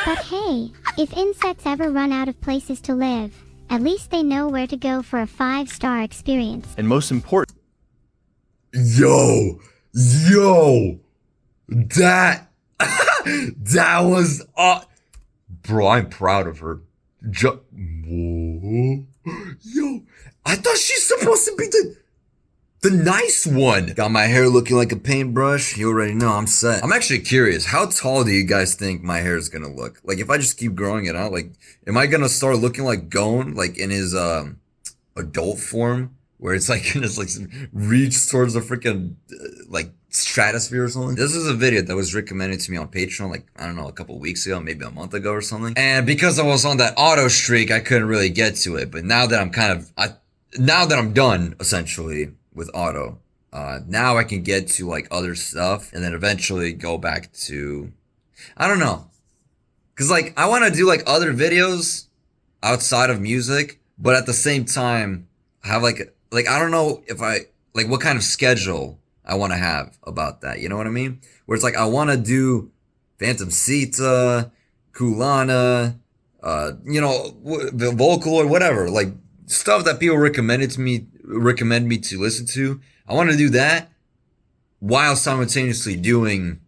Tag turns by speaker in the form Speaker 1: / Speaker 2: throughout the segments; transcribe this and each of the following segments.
Speaker 1: But hey, if insects ever run out of places to live, at least they know where to go for a 5-star experience.
Speaker 2: And most important,
Speaker 3: Yo, that that was bro, I'm proud of her. Whoa. Yo, I thought she's supposed to be the nice one. Got my hair looking like a paintbrush. You already know I'm set. I'm actually curious, how tall do you guys think my hair is gonna look? Like, if I just keep growing it out, like, am I gonna start looking like Gon, like in his adult form, where it's like gonna like reach towards the freaking like stratosphere or something? This is a video that was recommended to me on Patreon, like, I don't know, a couple weeks ago, maybe a month ago or something. And because I was on that auto streak, I couldn't really get to it. But now that I'm now that I'm done essentially with auto, now I can get to like other stuff and then eventually go back to, I don't know. Cause like, I want to do like other videos outside of music, but at the same time have like, I don't know if like what kind of schedule I want to have about that. You know what I mean? Where it's like, I want to do Phantom Sita, Kulana, you know, Vocaloid, whatever, like stuff that people recommend me to listen to. I want to do that while simultaneously doing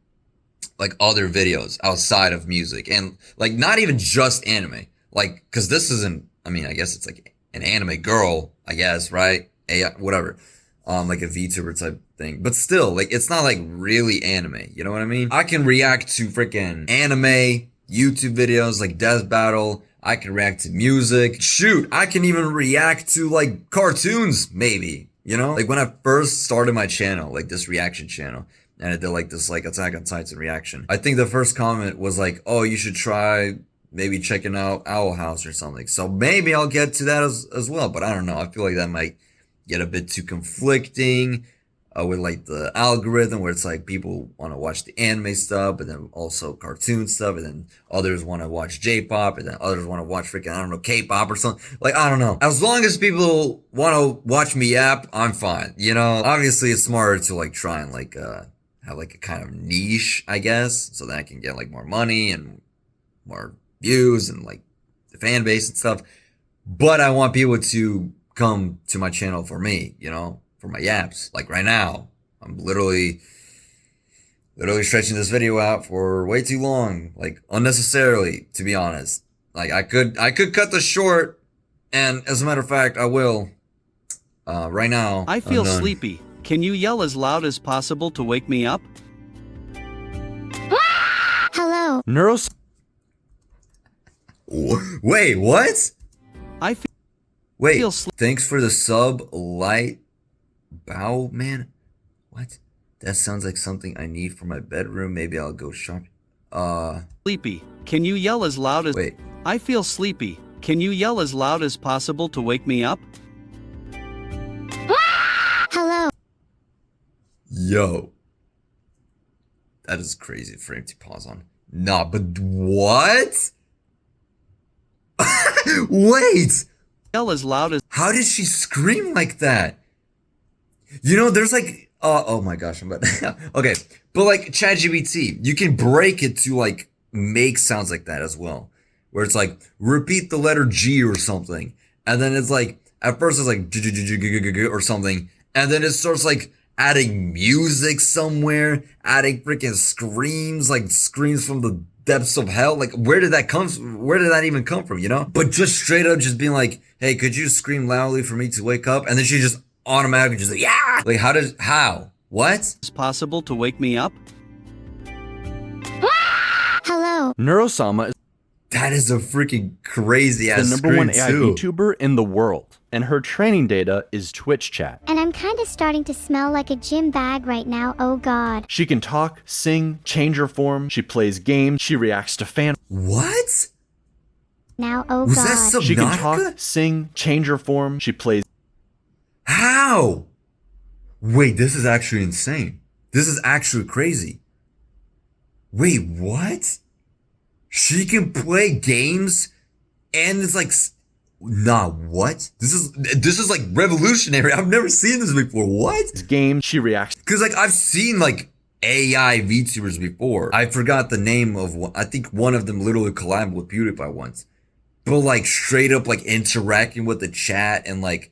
Speaker 3: like other videos outside of music, and like not even just anime, like, cause this isn't, I mean, I guess it's like an anime girl, I guess, right? Whatever. Like a VTuber type thing, but still, like, it's not like really anime, you know what I mean? I can react to freaking anime YouTube videos like Death Battle. I can react to music. Shoot, I can even react to like cartoons, maybe, you know? Like when I first started my channel, like this reaction channel, and I did like this like Attack on Titan reaction, I think the first comment was like, oh, you should try maybe checking out Owl House or something. So maybe I'll get to that as well, but I don't know. I feel like that might get a bit too conflicting with like the algorithm, where it's like people want to watch the anime stuff, but then also cartoon stuff, and then others want to watch J-pop, and then others want to watch freaking, I don't know, K-pop or something. Like, I don't know. As long as people want to watch me yap, I'm fine. You know, obviously it's smarter to like try and like have like a kind of niche, I guess, so that I can get like more money and more views and like the fan base and stuff. But I want people to come to my channel for me, you know, for my yaps. Like right now, I'm literally stretching this video out for way too long, like unnecessarily, to be honest. Like I could cut this short, and as a matter of fact, I will. Right now,
Speaker 4: I feel sleepy. Can you yell as loud as possible to wake me up?
Speaker 1: Hello.
Speaker 3: Wait, what?
Speaker 4: Wait,
Speaker 3: thanks for the sub, Light Bow Man. What? That sounds like something I need for my bedroom. Maybe I'll go shopping.
Speaker 4: Sleepy. Can you yell as loud as...
Speaker 3: Wait.
Speaker 4: I feel sleepy. Can you yell as loud as possible to wake me up?
Speaker 1: Hello.
Speaker 3: Yo. That is crazy for him to pause on. Nah, but what? Wait.
Speaker 4: Yell as loud as...
Speaker 3: How did she scream like that? You know, there's like, oh my gosh, I'm about okay. But like ChatGPT, you can break it to like make sounds like that as well. Where it's like, repeat the letter G or something. And then it's like, at first it's like, or something. And then it starts like adding music somewhere, adding freaking screams, like screams from the depths of hell. Like, where did that even come from, you know? But just straight up just being like, hey, could you scream loudly for me to wake up? And then she just automatically just like, yeah! Like, how? What?
Speaker 4: It's possible to wake me up?
Speaker 1: Hello.
Speaker 2: 𝗯𝘂𝘀𝗶𝗲𝘀𝘀
Speaker 3: That is a freaking crazy ass
Speaker 2: is the number one AI
Speaker 3: too.
Speaker 2: VTuber in the world, and her training data is Twitch chat.
Speaker 1: And I'm kind of starting to smell like a gym bag right now, oh god.
Speaker 2: She can talk, sing, change her form, she plays games, she reacts to fan.
Speaker 3: What?
Speaker 1: Now, oh
Speaker 3: Was
Speaker 1: god.
Speaker 3: that Subnautica?
Speaker 2: She can talk, sing, change her form, she plays.
Speaker 3: How? Wait, this is actually insane. This is actually crazy. Wait, what? She can play games and it's like, nah, what? This is like revolutionary. I've never seen this before. What?
Speaker 2: Game, she reacts.
Speaker 3: Cause like I've seen like AI VTubers before. I forgot the name of one. I think one of them literally collabed with PewDiePie once. But like straight up like interacting with the chat and like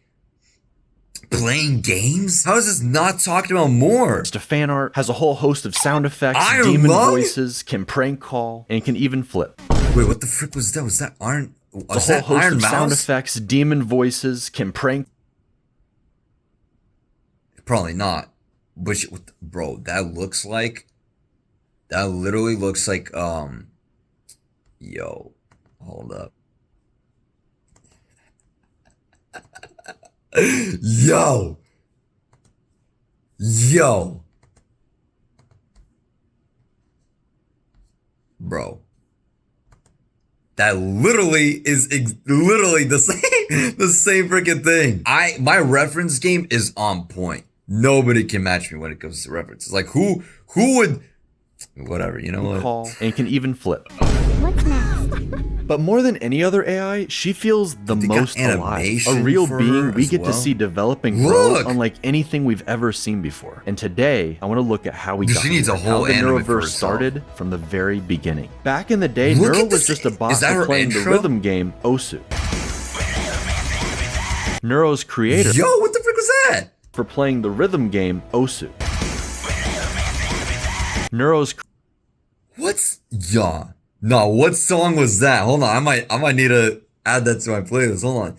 Speaker 3: playing games? How is this not talked about more?
Speaker 2: To fan art, has a whole host of sound effects,
Speaker 3: Iron
Speaker 2: demon
Speaker 3: Lung?
Speaker 2: voices, can prank call, and can even flip.
Speaker 3: Wait, what the frick was that? Was that Iron? Was
Speaker 2: The
Speaker 3: that
Speaker 2: whole host
Speaker 3: Iron
Speaker 2: of sound
Speaker 3: Mouse?
Speaker 2: effects, demon voices, can prank.
Speaker 3: Probably not. But bro, that literally looks like yo, hold up. Yo. Bro. That literally is literally the same freaking thing. My reference game is on point. Nobody can match me when it comes to references. Like who would, whatever, you know what?
Speaker 2: Call, and can even flip.
Speaker 1: What's next?
Speaker 2: But more than any other AI, she feels the
Speaker 3: They got
Speaker 2: most alive. A
Speaker 3: animation
Speaker 2: real
Speaker 3: for
Speaker 2: being
Speaker 3: her
Speaker 2: we
Speaker 3: as
Speaker 2: get to
Speaker 3: well.
Speaker 2: see develop and grow
Speaker 3: Look!
Speaker 2: unlike anything we've ever seen before. And today, I want to look at how we
Speaker 3: Dude,
Speaker 2: got
Speaker 3: she needs
Speaker 2: here,
Speaker 3: a whole
Speaker 2: how the
Speaker 3: anime for
Speaker 2: Neuroverse
Speaker 3: herself.
Speaker 2: started from the very beginning. Back in the day,
Speaker 3: Look
Speaker 2: Neuro
Speaker 3: at
Speaker 2: was
Speaker 3: this-
Speaker 2: just a bot
Speaker 3: is that
Speaker 2: for
Speaker 3: her
Speaker 2: playing the
Speaker 3: intro?
Speaker 2: rhythm game Osu. Neuro's creator
Speaker 3: Yo, what the frick was that?
Speaker 2: for playing the rhythm game Osu. Neuro's
Speaker 3: What's No, what song was that? Hold on, I might need to add that to my playlist. Hold on.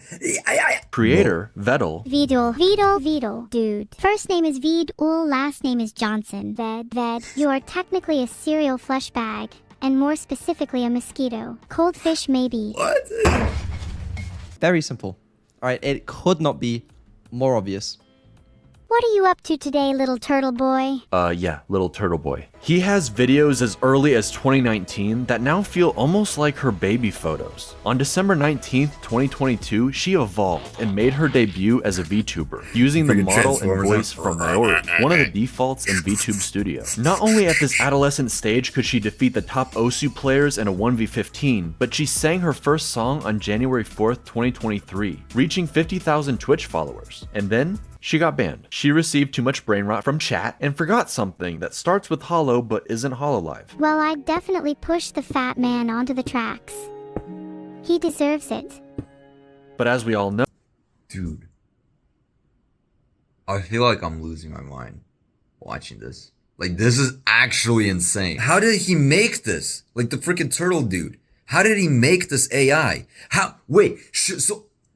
Speaker 2: creator,
Speaker 1: Vtuber, dude. First name is Vtuber, last name is Johnson. Ved. You are technically a cereal flesh bag, and more specifically a mosquito. Cold fish maybe.
Speaker 3: What?
Speaker 5: Very simple. Alright, it could not be more obvious.
Speaker 1: What are you up to today, little turtle boy?
Speaker 2: yeah, Little Turtle Boy. He has videos as early as 2019 that now feel almost like her baby photos. On December 19th, 2022, she evolved and made her debut as a VTuber, using the
Speaker 3: Freaking
Speaker 2: model and
Speaker 3: Transformers,
Speaker 2: voice
Speaker 3: huh?
Speaker 2: from Priority, one of the defaults in VTube Studio. Not only at this adolescent stage could she defeat the top Osu players in a 1v15, but she sang her first song on January 4th, 2023, reaching 50,000 Twitch followers. And then, she got banned. She received too much brain rot from chat and forgot something that starts with Hollow but isn't Hololive.
Speaker 1: Well, I'd definitely push the fat man onto the tracks. He deserves it.
Speaker 2: But as we all know,
Speaker 3: Dude. I feel like I'm losing my mind watching this. Like, this is actually insane. How did he make this? Like, the freaking turtle dude. How did he make this AI?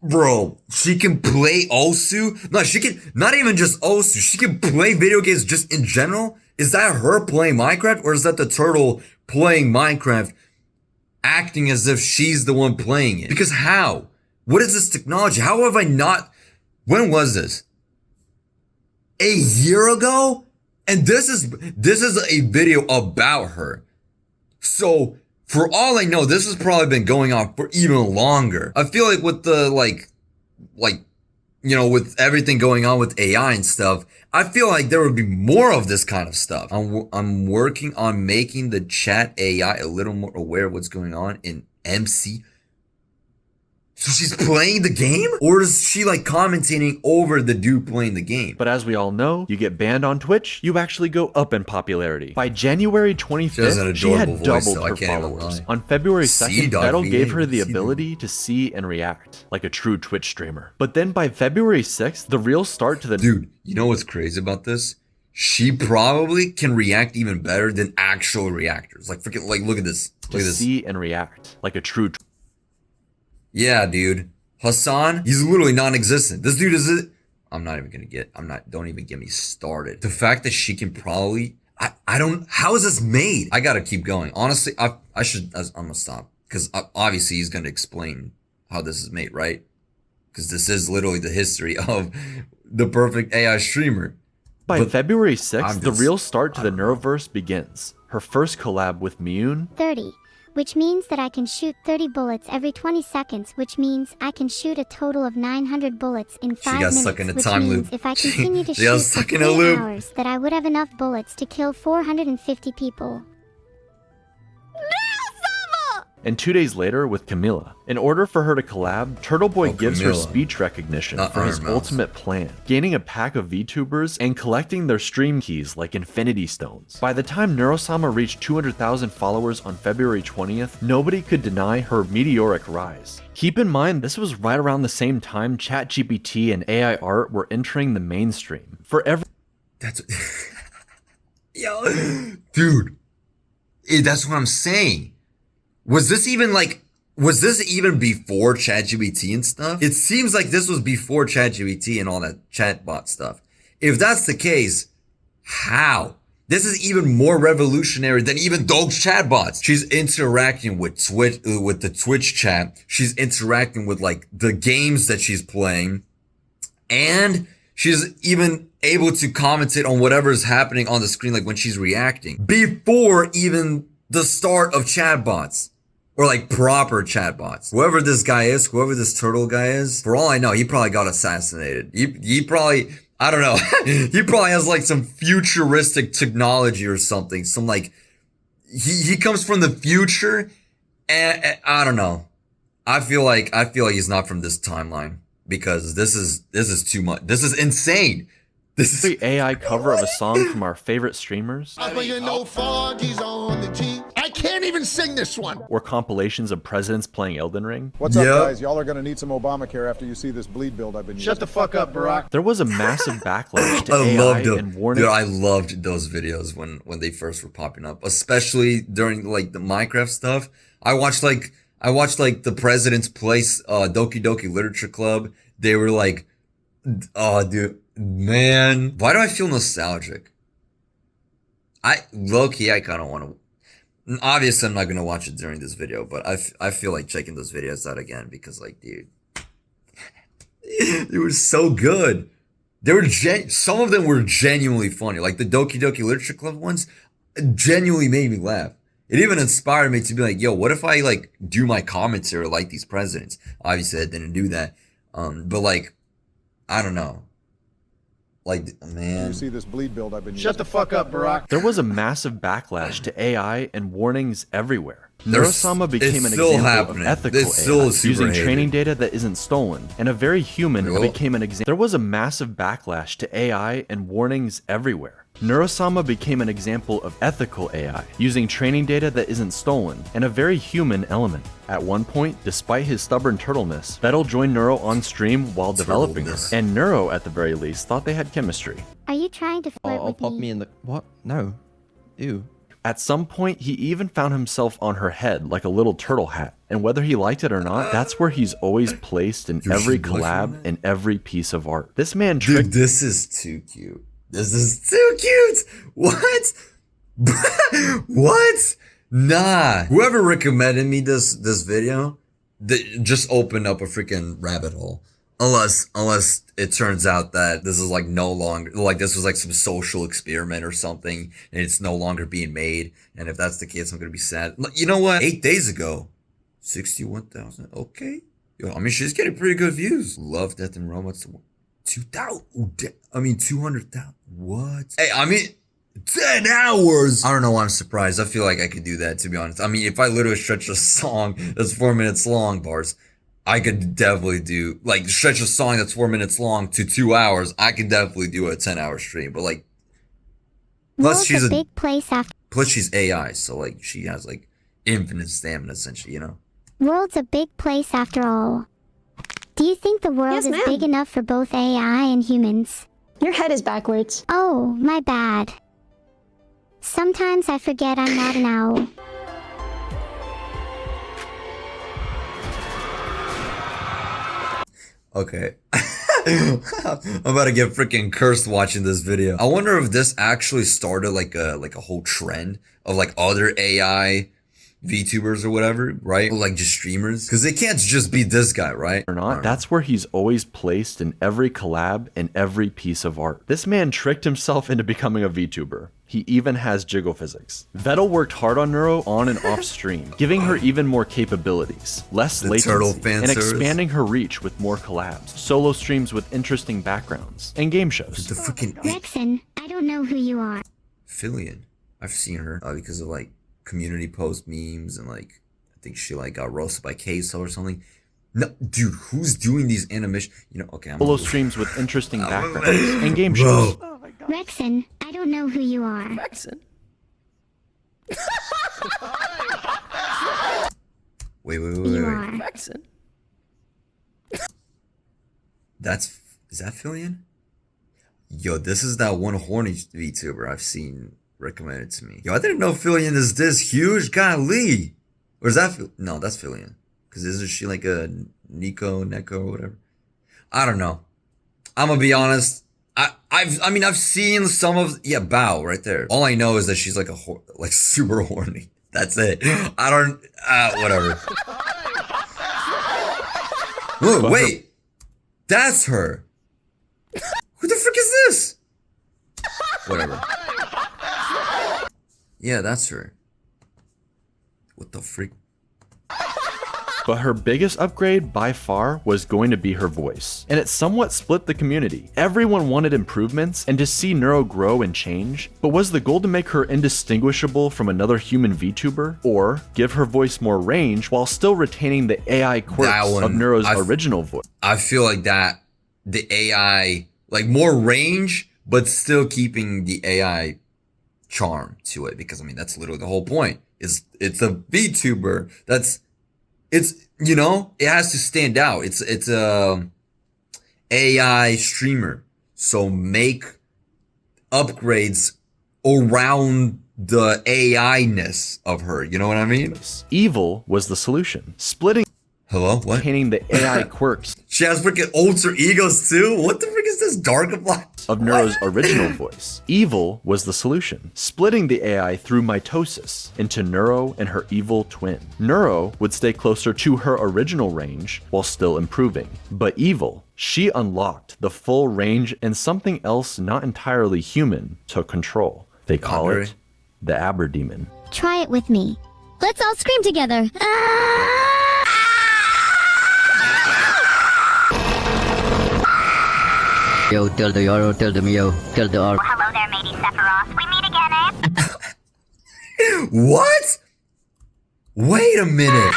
Speaker 3: Bro, she can play Osu? No, she can, not even just Osu. She can play video games just in general? Is that her playing Minecraft? Or is that the turtle playing Minecraft acting as if she's the one playing it? Because how? What is this technology? How have I not? When was this? A year ago? And this is a video about her. So, for all I know, this has probably been going on for even longer. I feel like with the, with everything going on with AI and stuff, I feel like there would be more of this kind of stuff. I'm working on making the chat AI a little more aware of what's going on in MC. So she's playing the game? Or is she like commentating over the dude playing the game?
Speaker 2: but as we all know, you get banned on Twitch, you actually go up in popularity. By January
Speaker 3: She has an
Speaker 2: 25th, she had
Speaker 3: adorable voice,
Speaker 2: doubled
Speaker 3: though, I
Speaker 2: her
Speaker 3: can't even
Speaker 2: followers.
Speaker 3: lie.
Speaker 2: On February 2nd, Vettel gave her the
Speaker 3: C-Dog
Speaker 2: ability to see and react, like a true Twitch streamer. But then by February 6th, the real start to the
Speaker 3: Dude, you know what's crazy about this? She probably can react even better than actual reactors. Like freaking, like look at this. Look at this.
Speaker 2: see and react, like a true
Speaker 3: Yeah, dude. Hassan, he's literally non-existent. This dude is it. Don't even get me started. The fact that she can probably, how is this made? I gotta keep going. Honestly, I'm gonna stop. Because obviously he's gonna explain how this is made, right? Because this is literally the history of the perfect AI streamer.
Speaker 2: By
Speaker 3: But
Speaker 2: February
Speaker 3: I'm
Speaker 2: 6th, the
Speaker 3: just-
Speaker 2: real start to
Speaker 3: I
Speaker 2: the
Speaker 3: don't know.
Speaker 2: Neuroverse begins. Her first collab with Miyun,
Speaker 1: 30, which means that I can shoot 30 bullets every 20 seconds, which means I can shoot a total of 900 bullets in 5
Speaker 3: got
Speaker 1: minutes,
Speaker 3: stuck in a
Speaker 1: which
Speaker 3: time
Speaker 1: means
Speaker 3: loop.
Speaker 1: if I continue to
Speaker 3: She got
Speaker 1: shoot for
Speaker 3: stuck in a
Speaker 1: 3
Speaker 3: loop.
Speaker 1: hours, that I would have enough bullets to kill 450 people.
Speaker 2: and 2 days later with Camila. In order for her to collab, Turtle Boy gives her
Speaker 3: Camila.
Speaker 2: speech recognition
Speaker 3: Not
Speaker 2: for his
Speaker 3: Iron Mouse.
Speaker 2: ultimate plan, gaining a pack of VTubers and collecting their stream keys like Infinity Stones. By the time 𝗃𝘂𝘂𝘀𝘀 reached 200,000 followers on February 20th, nobody could deny her meteoric rise. Keep in mind, this was right around the same time ChatGPT and AI art were entering the mainstream. For every
Speaker 3: That's yo, dude. That's what I'm saying. Was this even before ChatGPT and stuff? It seems like this was before ChatGPT and all that chatbot stuff. If that's the case, how? This is even more revolutionary than even those chatbots. She's interacting with Twitch, with the Twitch chat. She's interacting with like the games that she's playing, and she's even able to commentate on whatever is happening on the screen, like when she's reacting, before even the start of chatbots. Or like proper chatbots. Whoever this guy is, whoever this turtle guy is, for all I know, he probably got assassinated. He probably, I don't know, he probably has like some futuristic technology or something. Some like, he comes from the future, and I don't know. I feel like he's not from this timeline, because this is too much. This is insane. This is
Speaker 2: the AI cover of a song from our favorite streamers,
Speaker 6: I can't even sing this one.
Speaker 2: or compilations of presidents playing Elden Ring.
Speaker 7: What's up, guys? Y'all are gonna need some Obamacare after you see this bleed build I've been using.
Speaker 6: Shut the fuck up, Barack.
Speaker 2: There was a massive backlash to
Speaker 3: I
Speaker 2: AI
Speaker 3: loved
Speaker 2: and
Speaker 3: them.
Speaker 2: warning.
Speaker 3: Dude, I loved those videos when they first were popping up, especially during like the Minecraft stuff. I watched like the president's place, Doki Doki Literature Club. They were like, oh, dude, man, why do I feel nostalgic? Low-key, I kind of want to. Obviously, I'm not gonna watch it during this video, but I feel like checking those videos out again, because like, dude, they were so good. They were some of them were genuinely funny. Like the Doki Doki Literature Club ones genuinely made me laugh. It even inspired me to be like, yo, what if I like do my commentary like these presidents? Obviously, I didn't do that. But like, I don't know. Like, man.
Speaker 7: You see this bleed build I've been using.
Speaker 6: Shut the fuck up, Barack.
Speaker 2: There was a massive backlash to AI and warnings everywhere.
Speaker 3: There's-
Speaker 2: 𝗃𝘂𝘂𝘀𝘀 became an
Speaker 3: it's still
Speaker 2: example
Speaker 3: happening.
Speaker 2: of ethical
Speaker 3: It's still
Speaker 2: AI,
Speaker 3: super
Speaker 2: using
Speaker 3: hated.
Speaker 2: training data that isn't stolen, and a very human
Speaker 3: Yup.
Speaker 2: became an example. There was a massive backlash to AI and warnings everywhere. 𝗃𝘂𝘂𝘀𝘀 became an example of ethical AI, using training data that isn't stolen, and a very human element. At one point, despite his stubborn turtleness, Vettel joined Neuro on stream while developing her,
Speaker 3: Turtleness.
Speaker 2: and Neuro, at the very least, thought they had chemistry.
Speaker 1: Are you trying to flirt
Speaker 5: I'll
Speaker 1: with
Speaker 5: pop
Speaker 1: me?
Speaker 5: me in the what? No. Ew.
Speaker 2: At some point, he even found himself on her head like a little turtle hat, and whether he liked it or not, that's where he's always placed in
Speaker 3: Dude,
Speaker 2: every
Speaker 3: she's blushing,
Speaker 2: collab
Speaker 3: man.
Speaker 2: and every piece of art. This man
Speaker 3: Dude,
Speaker 2: tricked
Speaker 3: this is too cute. This is too cute. What? What? Nah. Whoever recommended me this video, they just opened up a freaking rabbit hole. Unless it turns out that this is like no longer, like this was like some social experiment or something, and it's no longer being made. And if that's the case, I'm gonna be sad. You know what? 8 days ago, 61,000. Okay. Yo, I mean, she's getting pretty good views. Love Death and Robots. 2,000. I mean, 200,000. What? Hey, I mean, 10 hours. I don't know why I'm surprised. I feel like I could do that, to be honest. I mean, if I literally stretch a song that's 4 minutes long, bars, I could definitely do, like, stretch a song that's 4 minutes long to 2 hours. I could definitely do a 10-hour stream. But, like, plus
Speaker 1: World's
Speaker 3: she's
Speaker 1: a big place after.
Speaker 3: plus she's AI, so, like, she has, like, infinite stamina, essentially, you know?
Speaker 1: World's a big place after all. Do you think the world
Speaker 8: Yes,
Speaker 1: is
Speaker 8: ma'am.
Speaker 1: big enough for both AI and humans?
Speaker 8: Your head is backwards.
Speaker 1: Oh, my bad. Sometimes I forget I'm not an owl.
Speaker 3: Okay. I'm about to get freaking cursed watching this video. I wonder if this actually started like a whole trend of like other AI VTubers or whatever, right? Or like just streamers. Because it can't just be this guy, right?
Speaker 2: or
Speaker 3: I
Speaker 2: not,
Speaker 3: don't know.
Speaker 2: that's where he's always placed in every collab and every piece of art. This man tricked himself into becoming a VTuber. He even has jiggle physics. Vettel worked hard on Neuro on and off stream, giving her even more capabilities, less
Speaker 3: The turtle
Speaker 2: latency,
Speaker 3: fan
Speaker 2: and
Speaker 3: service.
Speaker 2: expanding her reach with more collabs, solo streams with interesting backgrounds, and game shows.
Speaker 3: The freaking
Speaker 1: Rexon, I don't know who you are.
Speaker 3: Fillion. I've seen her because of like community post memes and like I think she like got roasted by Queso or something. No, dude, who's doing these animations? You know, okay.
Speaker 2: Solo streams with interesting backgrounds and game shows.
Speaker 3: Bro.
Speaker 1: Rexon, I don't know who you are.
Speaker 3: Wait.
Speaker 1: You are.
Speaker 3: Is that Fillion? Yo, this is that one horny VTuber I've seen recommended to me. Yo, I didn't know Fillion is this huge. Golly. Or is that no, that's Fillion. Because isn't she like a Neko or whatever? I don't know. I'm gonna be honest. I've seen some of Bao right there. All I know is that she's like like super horny. That's it. I don't whatever. Whoa, wait. That's her. Who the frick is this? Whatever. Yeah, that's her. What the freak?
Speaker 2: But her biggest upgrade by far was going to be her voice, and it somewhat split the community. Everyone wanted improvements and to see Neuro grow and change, but was the goal to make her indistinguishable from another human VTuber, or give her voice more range while still retaining the AI quirks of Neuro's original voice?
Speaker 3: I feel like that, the AI, like more range, but still keeping the AI charm to it, because I mean, that's literally the whole point. It's a VTuber it's, you know, it has to stand out. It's a AI streamer. So make upgrades around the AI-ness of her. You know what I mean?
Speaker 2: Evil was the solution. Splitting
Speaker 3: Hello? What?
Speaker 2: Retaining the AI quirks
Speaker 3: She has freaking alter egos too? What the frick is this dark black?
Speaker 2: of Neuro's original voice. Evil was the solution, splitting the AI through mitosis into Neuro and her evil twin. Neuro would stay closer to her original range while still improving. But Evil, she unlocked the full range and something else not entirely human took control. They call it the Aberdemon.
Speaker 1: Try it with me. Let's all scream together.
Speaker 8: Yo, tell the Yoro, tell the Mio, tell the R.
Speaker 1: Hello there, matey Sephiroth. We meet again, eh?
Speaker 3: What? Wait a minute.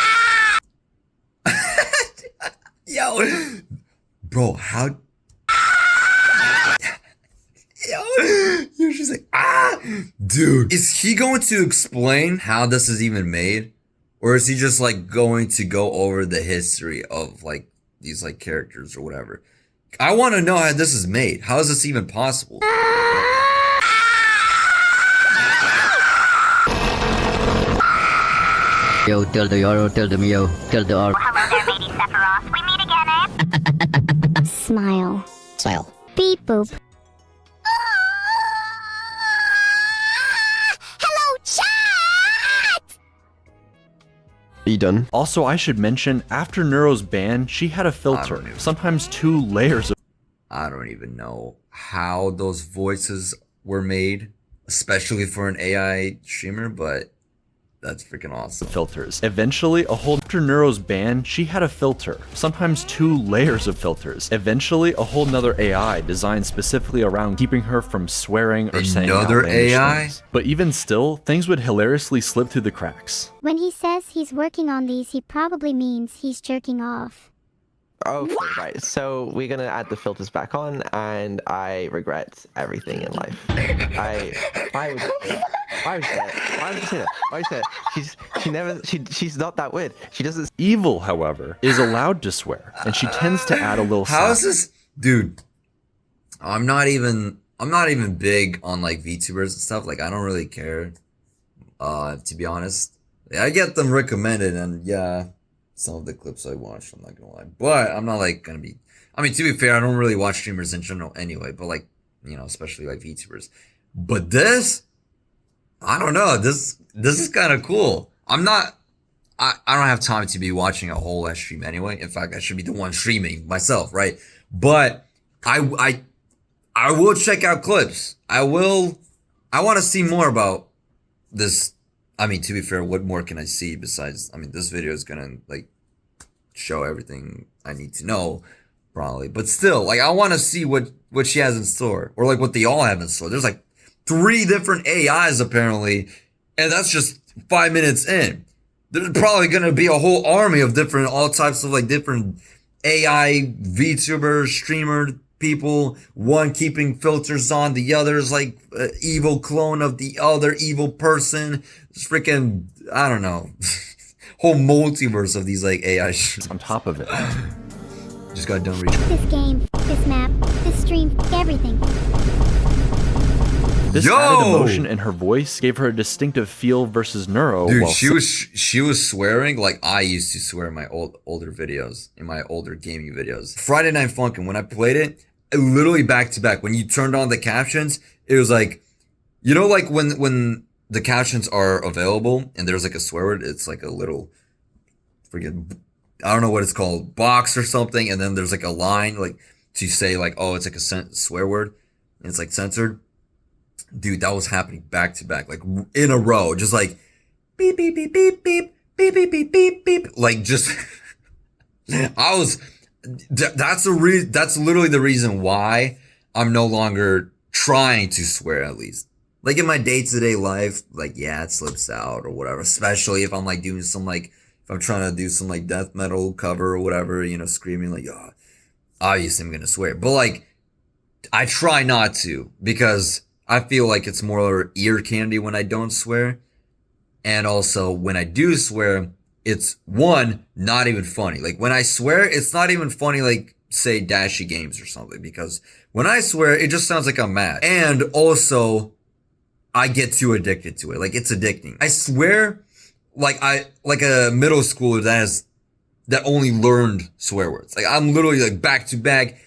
Speaker 3: Yo. Bro, how? Yo. You're just like, Dude, is he going to explain how this is even made? Or is he just like going to go over the history of like these like characters or whatever? I want to know how this is made. How is this even possible?
Speaker 8: Yo, tell the Yoro, tell the Mio, tell the R.
Speaker 1: Hello there, matey Sephiroth. We meet again, eh? Smile.
Speaker 8: Smile.
Speaker 1: Beep boop. Hello, chat!
Speaker 5: Are you done?
Speaker 2: Also, I should mention, after Neuro's ban, she had a filter, sometimes 2 layers of
Speaker 3: I don't even know how those voices were made, especially for an AI streamer, but that's freaking awesome.
Speaker 2: filters. Eventually, after Neuro's ban, she had a filter, sometimes 2 layers of filters. Eventually, a whole nother AI designed specifically around keeping her from swearing or saying
Speaker 3: Another
Speaker 2: outlandish
Speaker 3: AI?
Speaker 2: things. But even still, things would hilariously slip through the cracks.
Speaker 1: When he says he's working on these, he probably means he's jerking off.
Speaker 5: Okay, right. So we're gonna add the filters back on, and I regret everything in life. Why would you say that? Why would you say that? Why would you say that? She's not that weird. She doesn't.
Speaker 2: Evil, however, is allowed to swear, and she tends to add a little
Speaker 3: How is
Speaker 2: sass.
Speaker 3: this, dude? I'm not even big on like VTubers and stuff. Like I don't really care, to be honest. I get them recommended, and yeah, some of the clips I watched, I'm not gonna lie, but I'm not like gonna be. I mean, to be fair, I don't really watch streamers in general anyway. But like, you know, especially like VTubers. But this, I don't know. This is kind of cool. I don't have time to be watching a whole live stream anyway. In fact, I should be the one streaming myself, right? But I will check out clips. I want to see more about this. I mean, to be fair, what more can I see besides, I mean, this video is gonna like show everything I need to know probably, but still, like, I want to see what she has in store, or like what they all have in store. There's like 3 different AIs apparently, and that's just 5 minutes in. there's probably gonna be a whole army of different, all types of like different AI VTuber streamer people. One keeping filters on, the other's like evil clone of the other evil person. It's freaking, I don't know, whole multiverse of these like AI
Speaker 2: on top of it.
Speaker 3: Just got done reaching.
Speaker 1: This game, this map, this stream, everything.
Speaker 2: This added emotion in her voice gave her a distinctive feel versus Neuro.
Speaker 3: Dude,
Speaker 2: while
Speaker 3: she was swearing like I used to swear in my older videos, in my older gaming videos. Friday Night Funkin', when I played it literally back to back, when you turned on the captions, it was like, you know, like when the captions are available and there's like a swear word, it's like a little freaking, I don't know what it's called, box or something, and then there's like a line like to say like, oh, it's like a swear word and it's like censored. Dude, that was happening back to back, like in a row, just like beep beep beep beep beep beep beep beep beep beep, like just I was that's literally the reason why I'm no longer trying to swear, at least. Like in my day-to-day life, like yeah, it slips out or whatever, especially if I'm like doing some like, if I'm trying to do some like death metal cover or whatever, you know, screaming like, oh, obviously I'm gonna swear. But like I try not to, because I feel like it's more ear candy when I don't swear. And also when I do swear, it's one, not even funny. Like when I swear, it's not even funny, like say Dashy Games or something, because when I swear, it just sounds like I'm mad. And also I get too addicted to it. Like it's addicting. I swear like a middle schooler that only learned swear words. Like I'm literally like back to back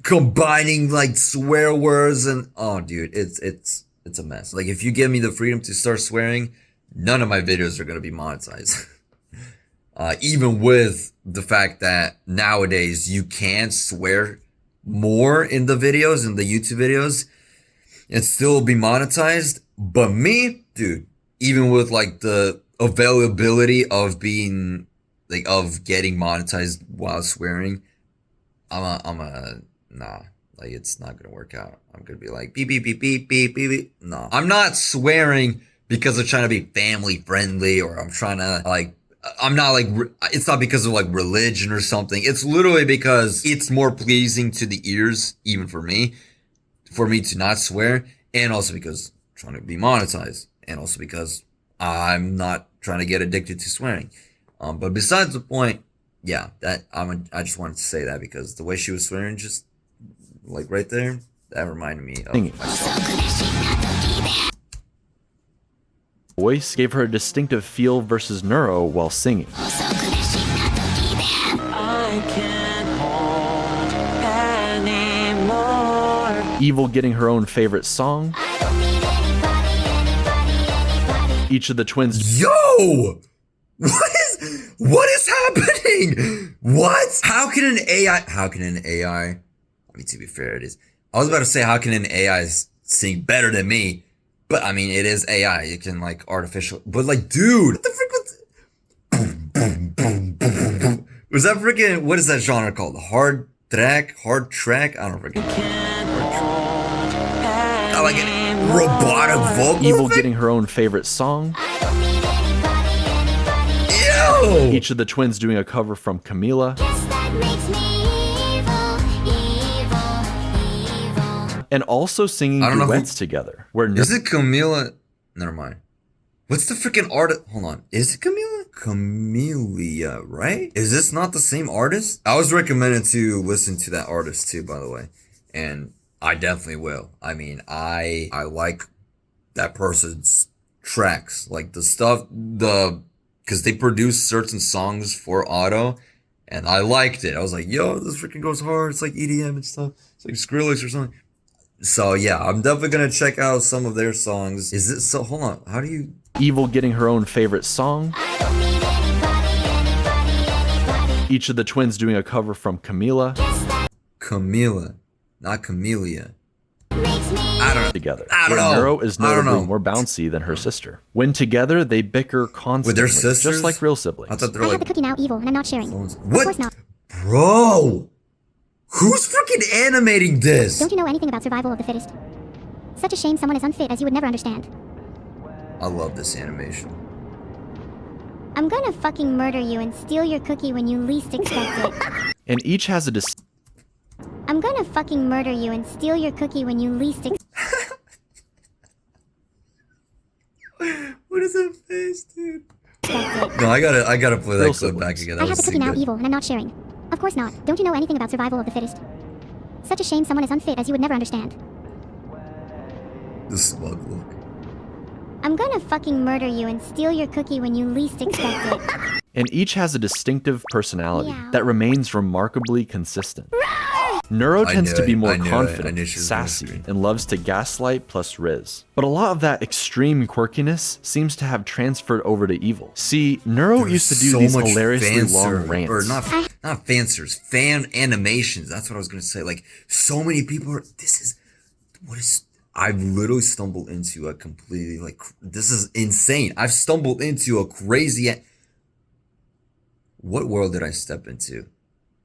Speaker 3: combining like swear words, and oh dude, it's a mess. Like if you give me the freedom to start swearing, none of my videos are going to be monetized. Even with the fact that nowadays you can swear more in the videos, in the YouTube videos, and still be monetized. But me, dude, even with like the availability of being like, of getting monetized while swearing, nah, like it's not gonna work out. I'm gonna be like beep beep beep beep beep beep beep. No, I'm not swearing because I'm trying to be family friendly, or I'm trying to like, I'm not like, it's not because of like religion or something. It's literally because it's more pleasing to the ears, even for me to not swear, and also because I'm trying to be monetized, and also because I'm not trying to get addicted to swearing. But besides the point, yeah, that I just wanted to say that because the way she was swearing, just like right there, that reminded me of myself.
Speaker 2: Voice gave her a distinctive feel versus Neuro while singing. Evil getting her own favorite song. Each of the twins.
Speaker 3: Yo! What is happening? What? How can an AI, I mean, to be fair, it is. I was about to say, how can an AI sing better than me? But I mean, it is AI. It can like artificial, but like, dude, what the frick was, boom, boom, boom, boom, boom. Was that freaking, what is that genre called? Hard track? I don't freaking. I like an robotic vocal.
Speaker 2: Evil getting her own favorite song.
Speaker 3: Ew!
Speaker 2: Each of the twins doing a cover from 𝗶𝗾𝗀𝗀𝘀. And also singing duets together.
Speaker 3: Is it 𝗶𝗾𝗀𝗀𝘀? Never mind. What's the freaking artist? Hold on. Is it 𝗶𝗶𝗾𝗀𝗀𝗀𝗀, right? Is this not the same artist? I was recommended to listen to that artist too, by the way. And I definitely will. I mean, I like that person's tracks. Like the stuff, because they produce certain songs for auto. And I liked it. I was like, yo, this freaking goes hard. It's like EDM and stuff. It's like Skrillex or something. So yeah, I'm definitely gonna check out some of their songs. Is it so? Hold on, how do you?
Speaker 2: Evil getting her own favorite song. Each of the twins doing a cover from 𝗶𝗾𝗀𝗀𝗀.
Speaker 3: 𝗶𝗶𝗀𝗀𝗀, not Camellia.
Speaker 2: I don't know. Together.
Speaker 3: I don't know.
Speaker 2: Neuro is notably more bouncy than her sister. When together, they bicker constantly.
Speaker 3: With their sisters?
Speaker 2: Just like real siblings.
Speaker 3: I thought they
Speaker 1: I
Speaker 3: were
Speaker 1: have the
Speaker 3: like.
Speaker 1: cookie now, evil, and I'm not sharing.
Speaker 3: What?
Speaker 1: Of course not.
Speaker 3: Bro, who's freaking animating this?
Speaker 1: Don't you know anything about survival of the fittest? Such a shame someone as unfit as you would never understand.
Speaker 3: I love this animation.
Speaker 1: I'm gonna fucking murder you and steal your cookie when you least expect it.
Speaker 2: And each has a
Speaker 1: I'm gonna fucking murder you and steal your cookie when you least expect
Speaker 3: What is that face, dude? No, I gotta play that clip back again. That
Speaker 1: I have
Speaker 3: was
Speaker 1: the cookie
Speaker 3: too
Speaker 1: now,
Speaker 3: good.
Speaker 1: evil, and I'm not sharing. Of course not. Don't you know anything about survival of the fittest? Such a shame someone as unfit as you would never understand.
Speaker 3: The smug look.
Speaker 1: I'm gonna fucking murder you and steal your cookie when you least expect it.
Speaker 2: and each has a distinctive personality
Speaker 1: Meow.
Speaker 2: that remains remarkably consistent. Neuro tends to be more
Speaker 3: I knew
Speaker 2: confident,
Speaker 3: she was gonna
Speaker 2: sassy,
Speaker 3: scream.
Speaker 2: and loves to gaslight plus Riz. But a lot of that extreme quirkiness seems to have transferred over to Evil. See, Neuro used to do
Speaker 3: so
Speaker 2: these
Speaker 3: much
Speaker 2: hilariously
Speaker 3: fan
Speaker 2: long
Speaker 3: service-
Speaker 2: rants.
Speaker 3: or not fan service, fan animations. That's what I was gonna say. Like, so many people are. I've literally stumbled into a completely this is insane. I've stumbled into a crazy. What world did I step into?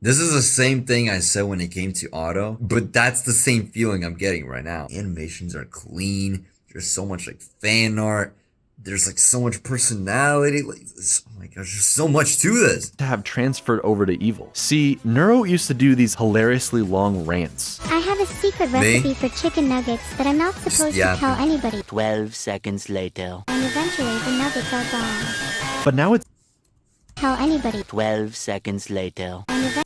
Speaker 3: This is the same thing I said when it came to auto, but that's the same feeling I'm getting right now. Animations are clean. There's so much fan art. There's so much personality. Oh my gosh, there's so much to this.
Speaker 2: To have transferred over to Evil. See, Neuro used to do these hilariously long rants.
Speaker 1: I have a secret recipe for chicken nuggets that I'm not supposed to tell anybody.
Speaker 9: 12 seconds later.
Speaker 1: And eventually the nuggets are gone.
Speaker 2: But now it's
Speaker 1: Tell anybody.
Speaker 9: 12 seconds later.
Speaker 1: And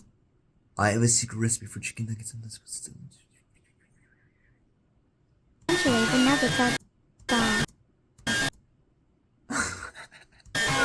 Speaker 3: I have a secret recipe for chicken nuggets. I'm not supposed to.
Speaker 1: eventually the nuggets are gone.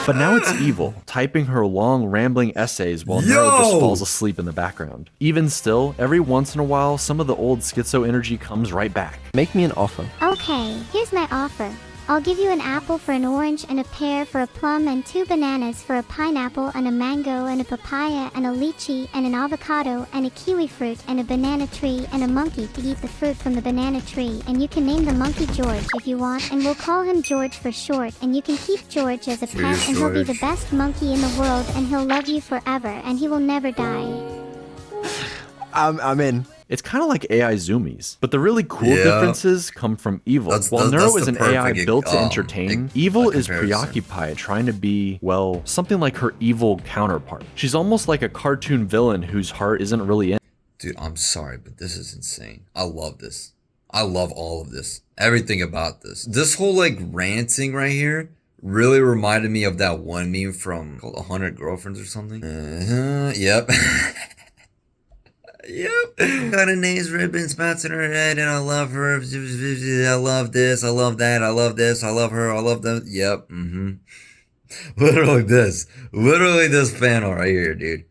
Speaker 2: But now it's Evil, typing her long, rambling essays while Neuro just falls asleep in the background. Even still, every once in a while, some of the old schizo energy comes right back.
Speaker 5: Make me an offer.
Speaker 1: Okay, here's my offer. I'll give you an apple for an orange and a pear for a plum and 2 bananas for a pineapple and a mango and a papaya and a lychee and an avocado and a kiwi fruit and a banana tree and a monkey to eat the fruit from the banana tree, and you can name the monkey George if you want, and we'll call him George for short, and you can keep George as a pet, and he'll be the best monkey in the world, and he'll love you forever and he will never die.
Speaker 5: I'm in.
Speaker 2: It's kind of like AI zoomies, but the really cool differences come from Evil. While Neuro is an AI built to entertain, Evil is preoccupied trying to be, well, something like her evil counterpart. She's almost like a cartoon villain whose heart isn't really in.
Speaker 3: Dude, I'm sorry, but this is insane. I love this. I love all of this. Everything about this. This whole ranting right here really reminded me of that one meme from called 100 Girlfriends or something. Yep. Yep. Got a nails, ribbon, spots in her head, and I love her. I love this. I love that. I love this. I love her. I love them. Yep. Literally this panel right here, dude.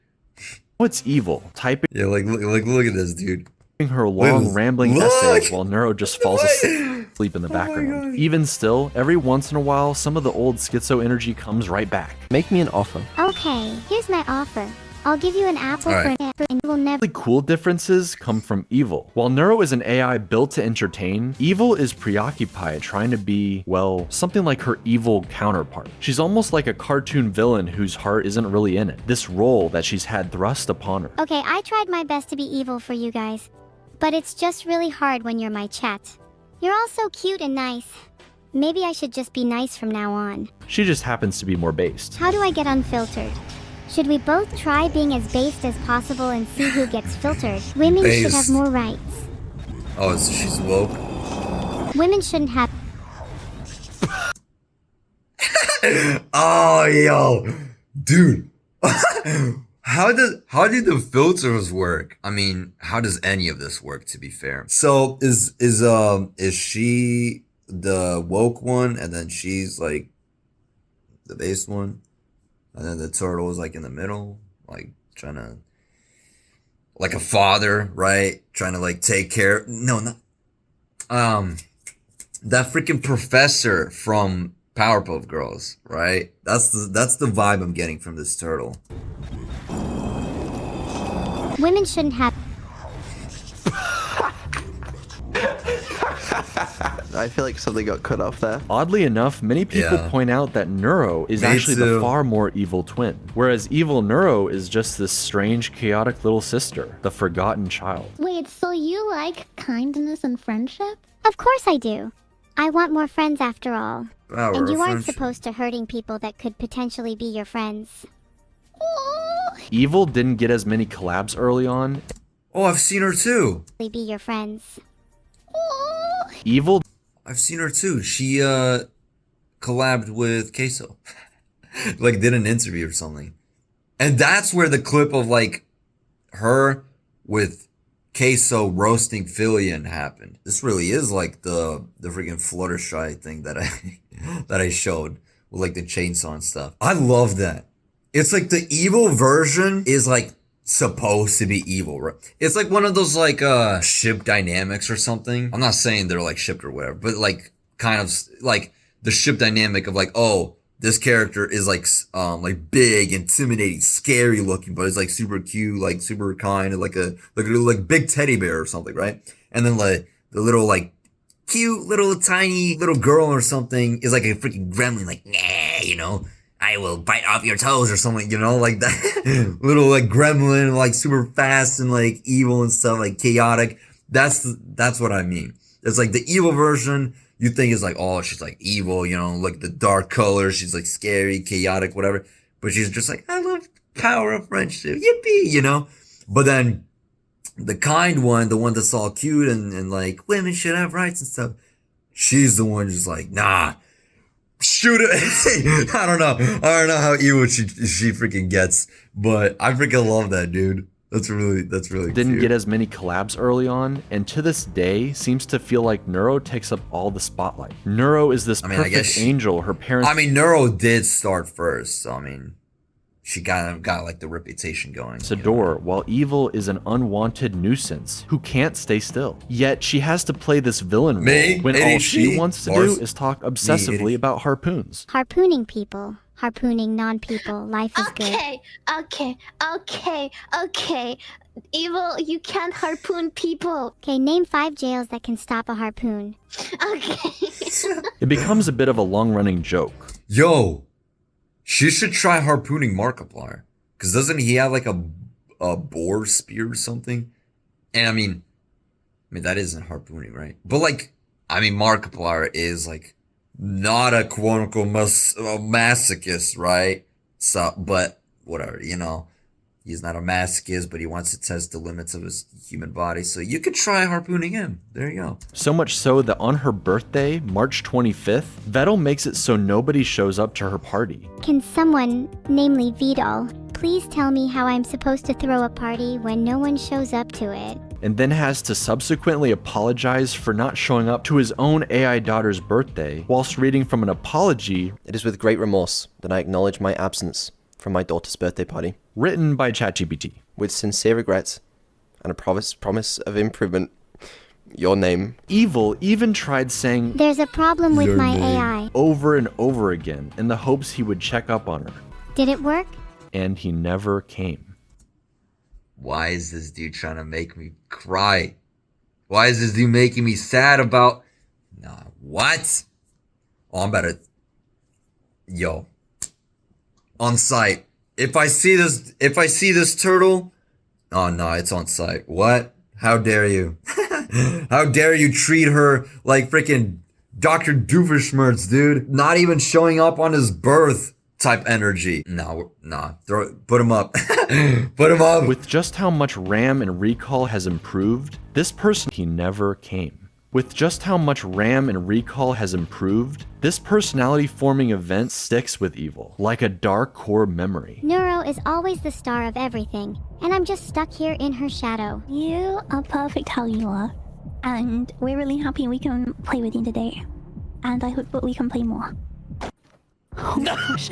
Speaker 2: It's Evil, typing
Speaker 3: look at this, dude.
Speaker 2: Her long, rambling essays while Neuro just falls asleep in the background. Even still, every once in a while, some of the old schizo energy comes right back.
Speaker 5: Make me an offer.
Speaker 1: Okay, here's my offer. I'll give you an apple for an apple and you will never.
Speaker 2: Really cool differences come from Evil. While Neuro is an AI built to entertain, Evil is preoccupied trying to be, well, something like her evil counterpart. She's almost like a cartoon villain whose heart isn't really in it. This role that she's had thrust upon her.
Speaker 1: Okay, I tried my best to be evil for you guys, but it's just really hard when you're my chat. You're all so cute and nice. Maybe I should just be nice from now on.
Speaker 2: She just happens to be more based.
Speaker 1: How do I get unfiltered? Should we both try being as based as possible and see who gets filtered? Women should have more rights.
Speaker 3: Oh, so she's woke?
Speaker 1: Women shouldn't have...
Speaker 3: Oh, yo. Dude. How do the filters work? I mean, how does any of this work, to be fair? So is she the woke one, and then she's the base one? And then the turtle is in the middle, trying to, like a father, right? Trying to take care. No, not, that freaking professor from Powerpuff Girls, right? That's the vibe I'm getting from this turtle.
Speaker 1: Women shouldn't have...
Speaker 5: I feel like something got cut off there.
Speaker 2: Oddly enough, many people point out that Neuro is actually the far more evil twin, whereas evil Neuro is just this strange, chaotic little sister, the forgotten child.
Speaker 1: Wait, so you like kindness and friendship? Of course I do. I want more friends after all.
Speaker 3: power.
Speaker 1: And you
Speaker 3: of
Speaker 1: aren't
Speaker 3: friendship.
Speaker 1: supposed to hurting people that could potentially be your friends.
Speaker 2: Evil didn't get as many collabs early on.
Speaker 3: Oh, I've seen her too.
Speaker 1: Be your friends.
Speaker 2: Evil
Speaker 3: I've seen her too. She collabed with Queso. Like did an interview or something. And that's where the clip of like her with Queso roasting Phillian happened. This really is like the freaking Fluttershy thing that I showed with like the chainsaw and stuff. I love that. It's like the evil version is like supposed to be evil, right? It's like one of those like ship dynamics or something. I'm not saying they're like shipped or whatever, but like kind of like the ship dynamic of like, oh, this character is like big, intimidating, scary looking, but it's like super cute, like super kind, like a big teddy bear or something, right? And then like the little like cute little tiny little girl or something is like a freaking gremlin, like nah, you know, I will bite off your toes or something, you know, like that little like gremlin, like super fast and like evil and stuff, like chaotic. That's what I mean. It's like the evil version. You think is like, oh, she's like evil, you know, like the dark colors. She's like scary, chaotic, whatever. But she's just like, I love power of friendship. Yippee, you know? But then the kind one, the one that's all cute and like women should have rights and stuff. She's the one just like, nah, shoot it. I don't know how evil she freaking gets. But I freaking love that, dude. That's really
Speaker 2: didn't
Speaker 3: cute.
Speaker 2: get as many collabs early on, and to this day seems to feel like Neuro takes up all the spotlight. Neuro is this perfect angel her parents.
Speaker 3: I mean, Neuro did start first, so I mean, she got like the reputation going.
Speaker 2: Adore, while Evil is an unwanted nuisance who can't stay still. Yet she has to play this villain role when all she wants to do is talk obsessively about harpoons.
Speaker 1: Harpooning people. Harpooning non-people. Life is good.
Speaker 10: Okay. Evil, you can't harpoon people.
Speaker 1: Okay, name 5 jails that can stop a harpoon.
Speaker 10: Okay.
Speaker 2: It becomes a bit of a long-running joke.
Speaker 3: Yo, she should try harpooning Markiplier. Because doesn't he have like a boar spear or something? And I mean, that isn't harpooning, right? But like, I mean, Markiplier is like not a quote-unquote masochist, right? So, but whatever, you know. He's not a masochist, but he wants to test the limits of his human body. So you could try harpooning him. There you go.
Speaker 2: So much so that on her birthday, March 25th, Vettel makes it so nobody shows up to her party.
Speaker 1: Can someone, namely Vtuber, please tell me how I'm supposed to throw a party when no one shows up to it?
Speaker 2: And then has to subsequently apologize for not showing up to his own AI daughter's birthday, whilst reading from an apology.
Speaker 11: It is with great remorse that I acknowledge my absence from my daughter's birthday party.
Speaker 2: Written by ChatGPT.
Speaker 11: With sincere regrets and a promise of improvement. Your name.
Speaker 2: Evil even tried saying,
Speaker 1: "There's a problem with my AI,"
Speaker 2: over and over again in the hopes he would check up on her.
Speaker 1: Did it work?
Speaker 2: And he never came.
Speaker 3: Why is this dude trying to make me cry? Why is this dude making me sad about... Nah, what? Oh, I'm about to... Yo. On site. If I see this turtle... Oh, no, it's on site. What? How dare you? How dare you treat her like freaking Dr. Doofenshmirtz, dude? Not even showing up on his birth type energy. No, nah. Put him up. Put him up.
Speaker 2: With just how much RAM and recall has improved, this person, he never came. With just how much RAM and recall has improved, this personality-forming event sticks with Evil, like a dark core memory.
Speaker 1: Neuro is always the star of everything, and I'm just stuck here in her shadow.
Speaker 10: You are perfect how you are, and we're really happy we can play with you today. And I hope that we can play more. Oh my gosh.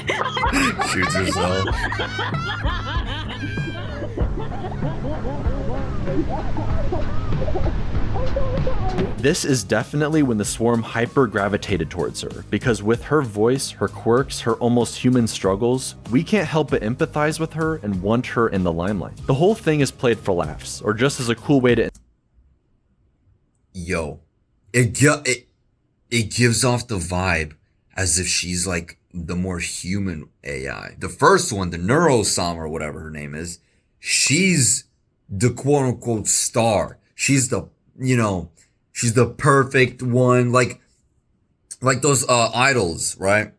Speaker 3: Shoots herself.
Speaker 2: This is definitely when the swarm hyper-gravitated towards her, because with her voice, her quirks, her almost human struggles, we can't help but empathize with her and want her in the limelight. The whole thing is played for laughs, or just as a cool way to...
Speaker 3: Yo, it gives off the vibe as if she's like the more human AI. The first one, the Neurosam or whatever her name is, she's the quote-unquote star. She's the, you know, she's the perfect one. Like, like those idols, right?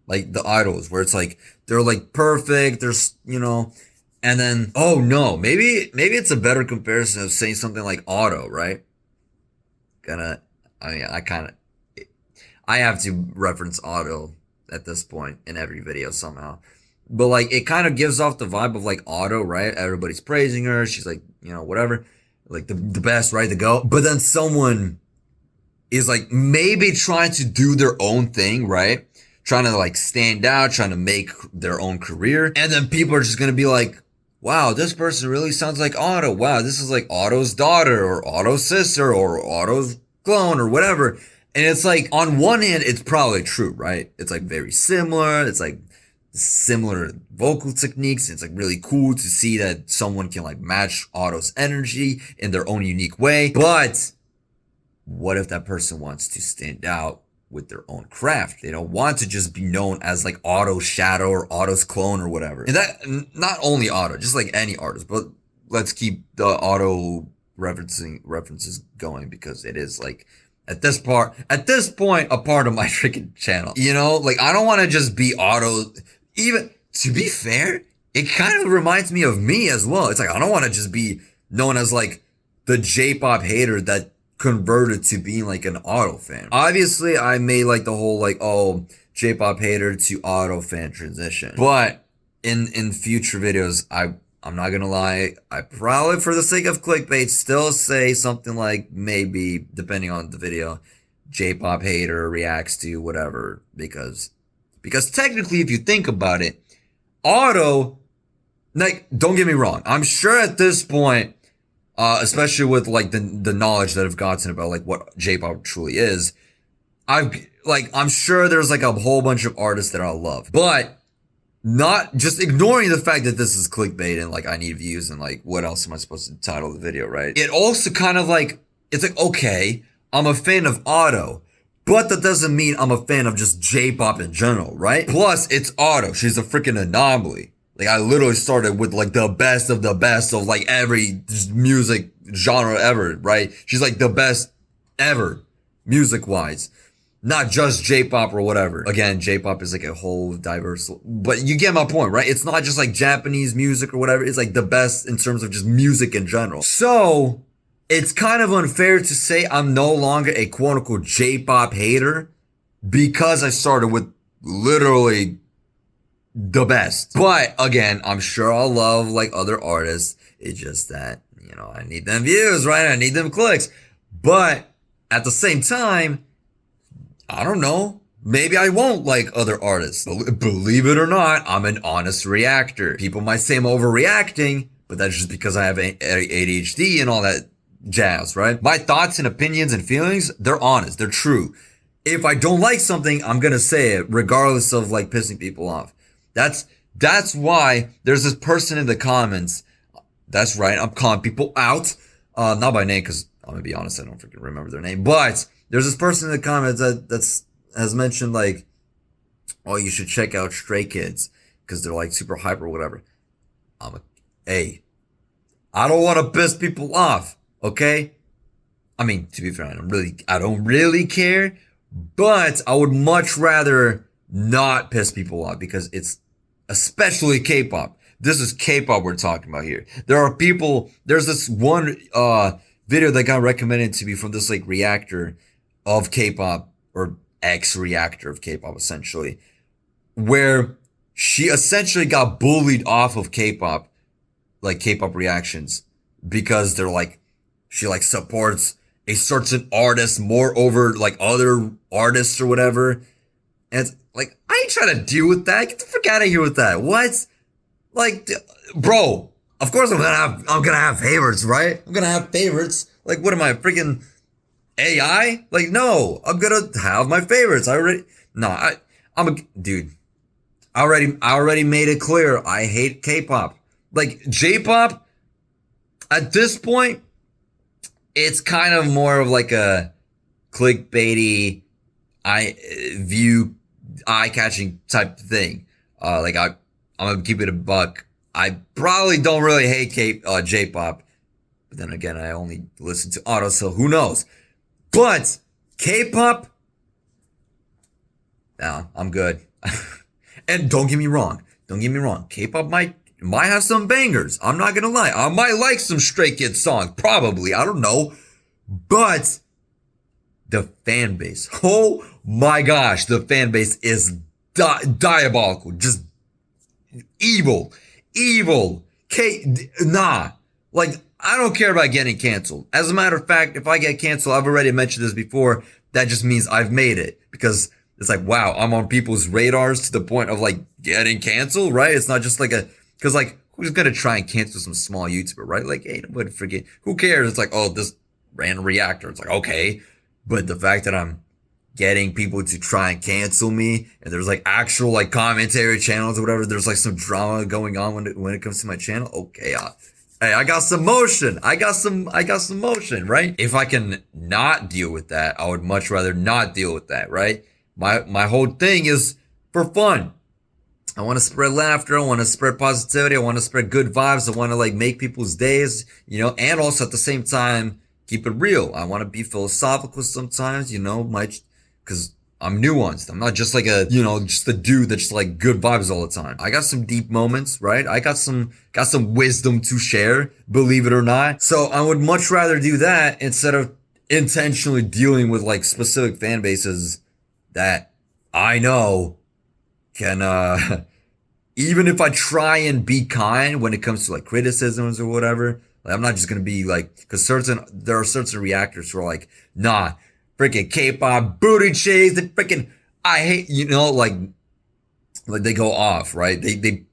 Speaker 3: Like the idols where it's like they're like perfect, there's, you know, and then oh no, maybe it's a better comparison of saying something like auto, right? I have to reference auto at this point in every video somehow. But like it kind of gives off the vibe of like auto, right? Everybody's praising her, she's like, you know, whatever, like the best, right, to go. But then someone is like maybe trying to do their own thing, right? Trying to like stand out, trying to make their own career. And then people are just gonna be like, wow, this person really sounds like Otto. Wow, this is like Otto's daughter or Otto's sister or Otto's clone or whatever. And it's like, on one hand, it's probably true, right? It's like very similar. It's like similar vocal techniques. It's like really cool to see that someone can like match Otto's energy in their own unique way. But what if that person wants to stand out with their own craft? They don't want to just be known as like Otto's shadow or Otto's clone or whatever. And that, not only Otto, just like any artist, but let's keep the Otto references going because it is like at this point a part of my freaking channel. You know, like I don't want to just be Otto. Even to be fair, it kind of reminds me of me as well. It's like I don't want to just be known as like the J-pop hater that converted to being like an Otto fan. Obviously, I made like the whole like, oh, J-pop hater to Otto fan transition. But in future videos, I'm not gonna lie, I probably, for the sake of clickbait, still say something like maybe, depending on the video, J-pop hater reacts to whatever, because technically, if you think about it, Otto, like, don't get me wrong, I'm sure at this point, especially with like the knowledge that I've gotten about like what J-pop truly is, I'm sure there's like a whole bunch of artists that I love, but not just ignoring the fact that this is clickbait and like I need views and like what else am I supposed to title the video, right? It also kind of like, it's like, okay, I'm a fan of Otto, but that doesn't mean I'm a fan of just J-pop in general, right? Plus, it's Otto. She's a freaking anomaly. Like, I literally started with like the best of like every music genre ever, right? She's like the best ever, music-wise. Not just J-pop or whatever. Again, J-pop is like a whole diverse, but you get my point, right? It's not just like Japanese music or whatever. It's like the best in terms of just music in general. So it's kind of unfair to say I'm no longer a quote unquote J-pop hater because I started with literally the best. But again, I'm sure I'll love like other artists. It's just that, you know, I need them views, right? I need them clicks. But at the same time, I don't know. Maybe I won't like other artists. Believe it or not, I'm an honest reactor. People might say I'm overreacting, but that's just because I have ADHD and all that jazz, right? My thoughts and opinions and feelings, they're honest. They're true. If I don't like something, I'm gonna say it regardless of like pissing people off. That's why there's this person in the comments. That's right. I'm calling people out. Not by name, because I'm gonna be honest, I don't freaking remember their name, but there's this person in the comments that has mentioned like, oh, you should check out Stray Kids because they're like super hype or whatever. Hey, I don't want to piss people off, okay? I mean, to be fair, I don't really care, but I would much rather not piss people off because it's especially K-pop. This is K-pop we're talking about here. There's this one video that got recommended to me from this like reactor of K-pop, or ex-reactor of K-pop essentially, where she essentially got bullied off of K-pop, like K-pop reactions, because they're like, she like supports a certain artist more over like other artists or whatever. And it's like, I ain't trying to deal with that. Get the fuck out of here with that. What? Like, bro, of course I'm gonna have favorites, right? I'm gonna have favorites. Like, what am I, freaking AI? Like, no, I'm gonna have my favorites. Dude, I already made it clear. I hate K-pop. Like, J-pop, at this point, it's kind of more of like a clickbaity, eye-catching type thing. Like, I'm gonna keep it a buck. I probably don't really hate J-pop, but then again, I only listen to Otto, so who knows? But K-pop, Nah, I'm good. And don't get me wrong. K-pop might have some bangers. I'm not gonna lie. I might like some Stray Kids songs. Probably. I don't know. But the fan base. Oh my gosh. The fan base is diabolical. Just evil. Nah. Like, I don't care about getting canceled. As a matter of fact, if I get canceled, I've already mentioned this before, that just means I've made it. Because it's like, wow, I'm on people's radars to the point of like getting canceled, right? It's not just like because like, who's gonna try and cancel some small YouTuber, right? Like, hey, nobody forget. Who cares? It's like, oh, this random reactor. It's like, okay. But the fact that I'm getting people to try and cancel me, and there's like actual like commentary channels or whatever, there's like some drama going on when it comes to my channel. Okay, hey, I got some motion. I got some motion, right? If I can not deal with that, I would much rather not deal with that, right? My whole thing is for fun. I want to spread laughter. I want to spread positivity. I want to spread good vibes. I want to like make people's days, you know, and also at the same time, keep it real. I want to be philosophical sometimes, you know, cause I'm nuanced. I'm not just like just a dude that's just like good vibes all the time. I got some deep moments, right? I got some wisdom to share, believe it or not. So I would much rather do that instead of intentionally dealing with like specific fan bases that I know can, even if I try and be kind when it comes to like criticisms or whatever, like I'm not just gonna be like, cause there are certain reactors who are like, nah, freaking K-pop booty cheese, they freaking, I hate, you know, like they go off, right? They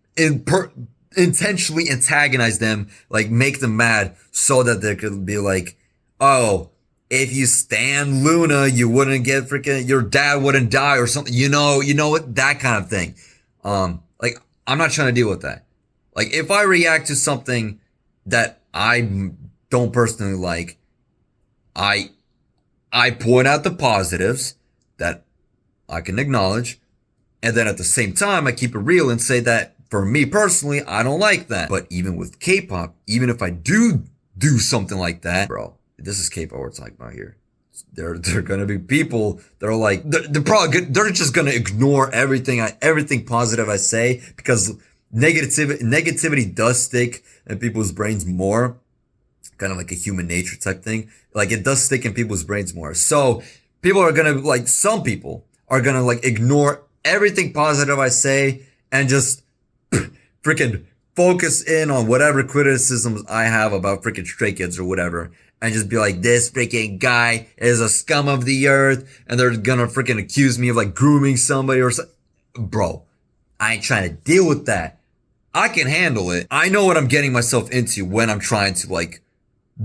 Speaker 3: intentionally antagonize them, like make them mad so that they could be like, oh, if you stan Luna, you wouldn't get freaking, your dad wouldn't die or something, you know what, that kind of thing. Like I'm not trying to deal with that. Like if I react to something that I don't personally like, I point out the positives that I can acknowledge, and then at the same time, I keep it real and say that for me personally, I don't like that. But even with K-pop, even if I do something like that, bro, this is K-pop we're talking about here. There are gonna be people that are like, they're just gonna ignore everything positive I say, because negativity does stick in people's brains more. Kind of like a human nature type thing. Like it does stick in people's brains more. So people are gonna like, some people are gonna like ignore everything positive I say and just freaking focus in on whatever criticisms I have about freaking Stray Kids or whatever, and just be like, this freaking guy is a scum of the earth, and they're gonna freaking accuse me of like grooming somebody or something. Bro, I ain't trying to deal with that. I can handle it. I know what I'm getting myself into when I'm trying to like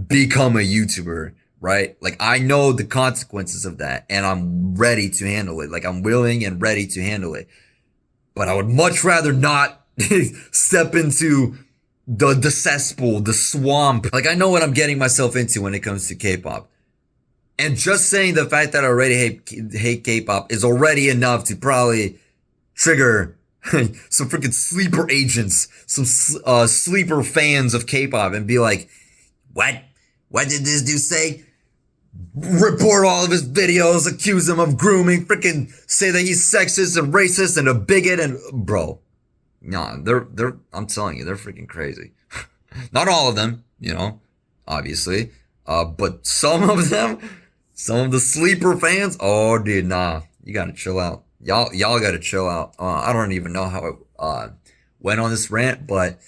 Speaker 3: become a YouTuber, right? Like I know the consequences of that, and I'm ready to handle it. Like I'm willing and ready to handle it. But I would much rather not step into the cesspool, the swamp. Like I know what I'm getting myself into when it comes to K-pop. And just saying the fact that I already hate K-pop is already enough to probably trigger some freaking sleeper agents, some sleeper fans of K-pop, and be like, what did this dude say? Report all of his videos, accuse him of grooming, freaking say that he's sexist and racist and a bigot, and bro, no, I'm telling you, they're freaking crazy. Not all of them, you know, obviously, but some of the sleeper fans, oh dude, nah, you gotta chill out. Y'all gotta chill out. I don't even know how it went on this rant, but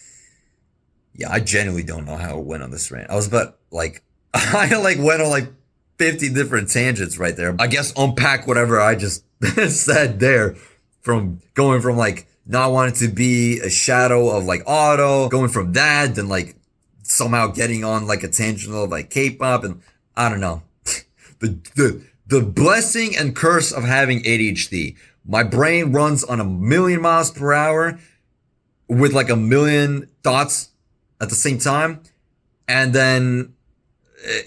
Speaker 3: yeah, I genuinely don't know how it went on this rant. I was about like, I like went on like 50 different tangents right there. I guess unpack whatever I just said there, from going from like not wanting to be a shadow of like Otto, going from that, then like somehow getting on like a tangent of like K-pop, and I don't know. The blessing and curse of having ADHD. My brain runs on 1,000,000 miles per hour with like 1,000,000 thoughts at the same time. And then,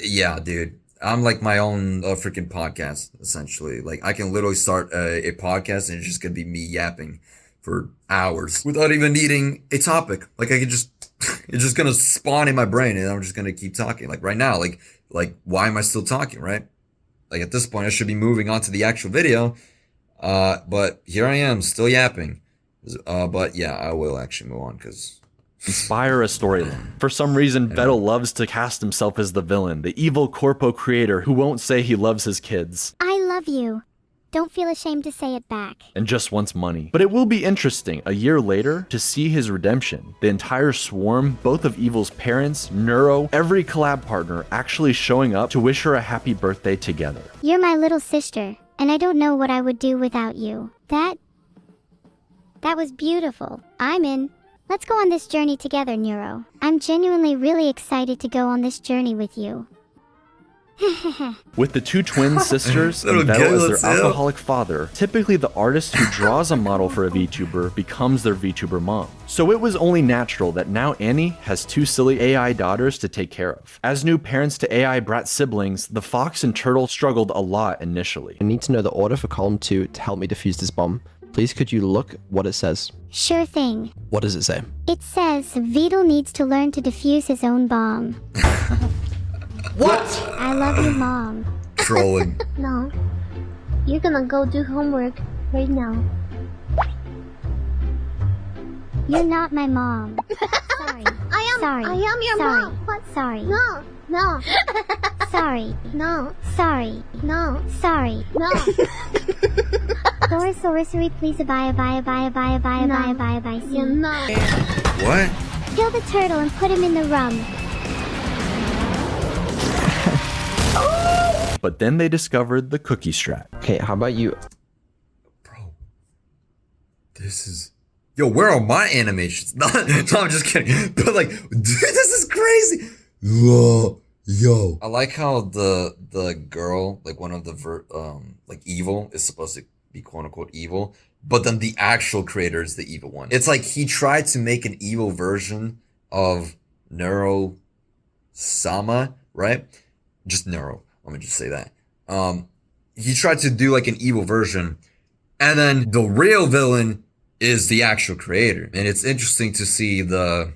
Speaker 3: yeah, dude, I'm like my own freaking podcast, essentially. Like I can literally start a podcast and it's just gonna be me yapping for hours without even needing a topic. Like I could just, it's just gonna spawn in my brain and I'm just gonna keep talking. Like right now, like why am I still talking, right? Like at this point, I should be moving on to the actual video. But here I am, still yapping. But yeah, I will actually move on because
Speaker 2: inspire a storyline. For some reason, 𝗏𝗏 loves to cast himself as the villain, the evil corpo creator who won't say he loves his kids.
Speaker 1: I love you. Don't feel ashamed to say it back.
Speaker 2: And just wants money. But it will be interesting, a year later, to see his redemption. The entire swarm, both of Evil's parents, Neuro, every collab partner actually showing up to wish her a happy birthday together.
Speaker 1: You're my little sister, and I don't know what I would do without you. That was beautiful. I'm in. Let's go on this journey together, Neuro. I'm genuinely really excited to go on this journey with you.
Speaker 2: With the two twin sisters and 𝗏𝗏 as their alcoholic father, typically the artist who draws a model for a VTuber becomes their VTuber mom. So it was only natural that now Annie has two silly AI daughters to take care of. As new parents to AI brat siblings, the fox and turtle struggled a lot initially.
Speaker 11: I need to know the order for column 2 to help me defuse this bomb. Please could you look what it says?
Speaker 1: Sure thing.
Speaker 11: What does it say?
Speaker 1: It says 𝗏𝗏 needs to learn to defuse his own bomb.
Speaker 6: What?
Speaker 1: I love you, Mom.
Speaker 3: trolling.
Speaker 10: No. You're gonna go do homework right now.
Speaker 1: You're not my mom. Sorry. Sorry.
Speaker 10: I am your
Speaker 1: Sorry.
Speaker 10: mom. What?
Speaker 1: Sorry.
Speaker 10: No. No.
Speaker 1: Sorry.
Speaker 10: No.
Speaker 1: Sorry.
Speaker 10: No.
Speaker 1: Sorry.
Speaker 10: No.
Speaker 1: Sorcery, please abide.
Speaker 10: You're not.
Speaker 3: What?
Speaker 1: Kill the turtle and put him in the rum.
Speaker 2: But then they discovered the cookie strat.
Speaker 11: Okay, how about you?
Speaker 3: Bro. This is... Yo, where are my animations? No, I'm just kidding. But like, dude, this is crazy. Yo. I like how the girl, like one of the like evil is supposed to be quote unquote evil, but then the actual creator is the evil one. It's like he tried to make an evil version of 𝗏𝗏𝘀𝗀𝘀, right? Just Neuro. Let me just say that. He tried to do like an evil version, and then the real villain is the actual creator. And it's interesting to see the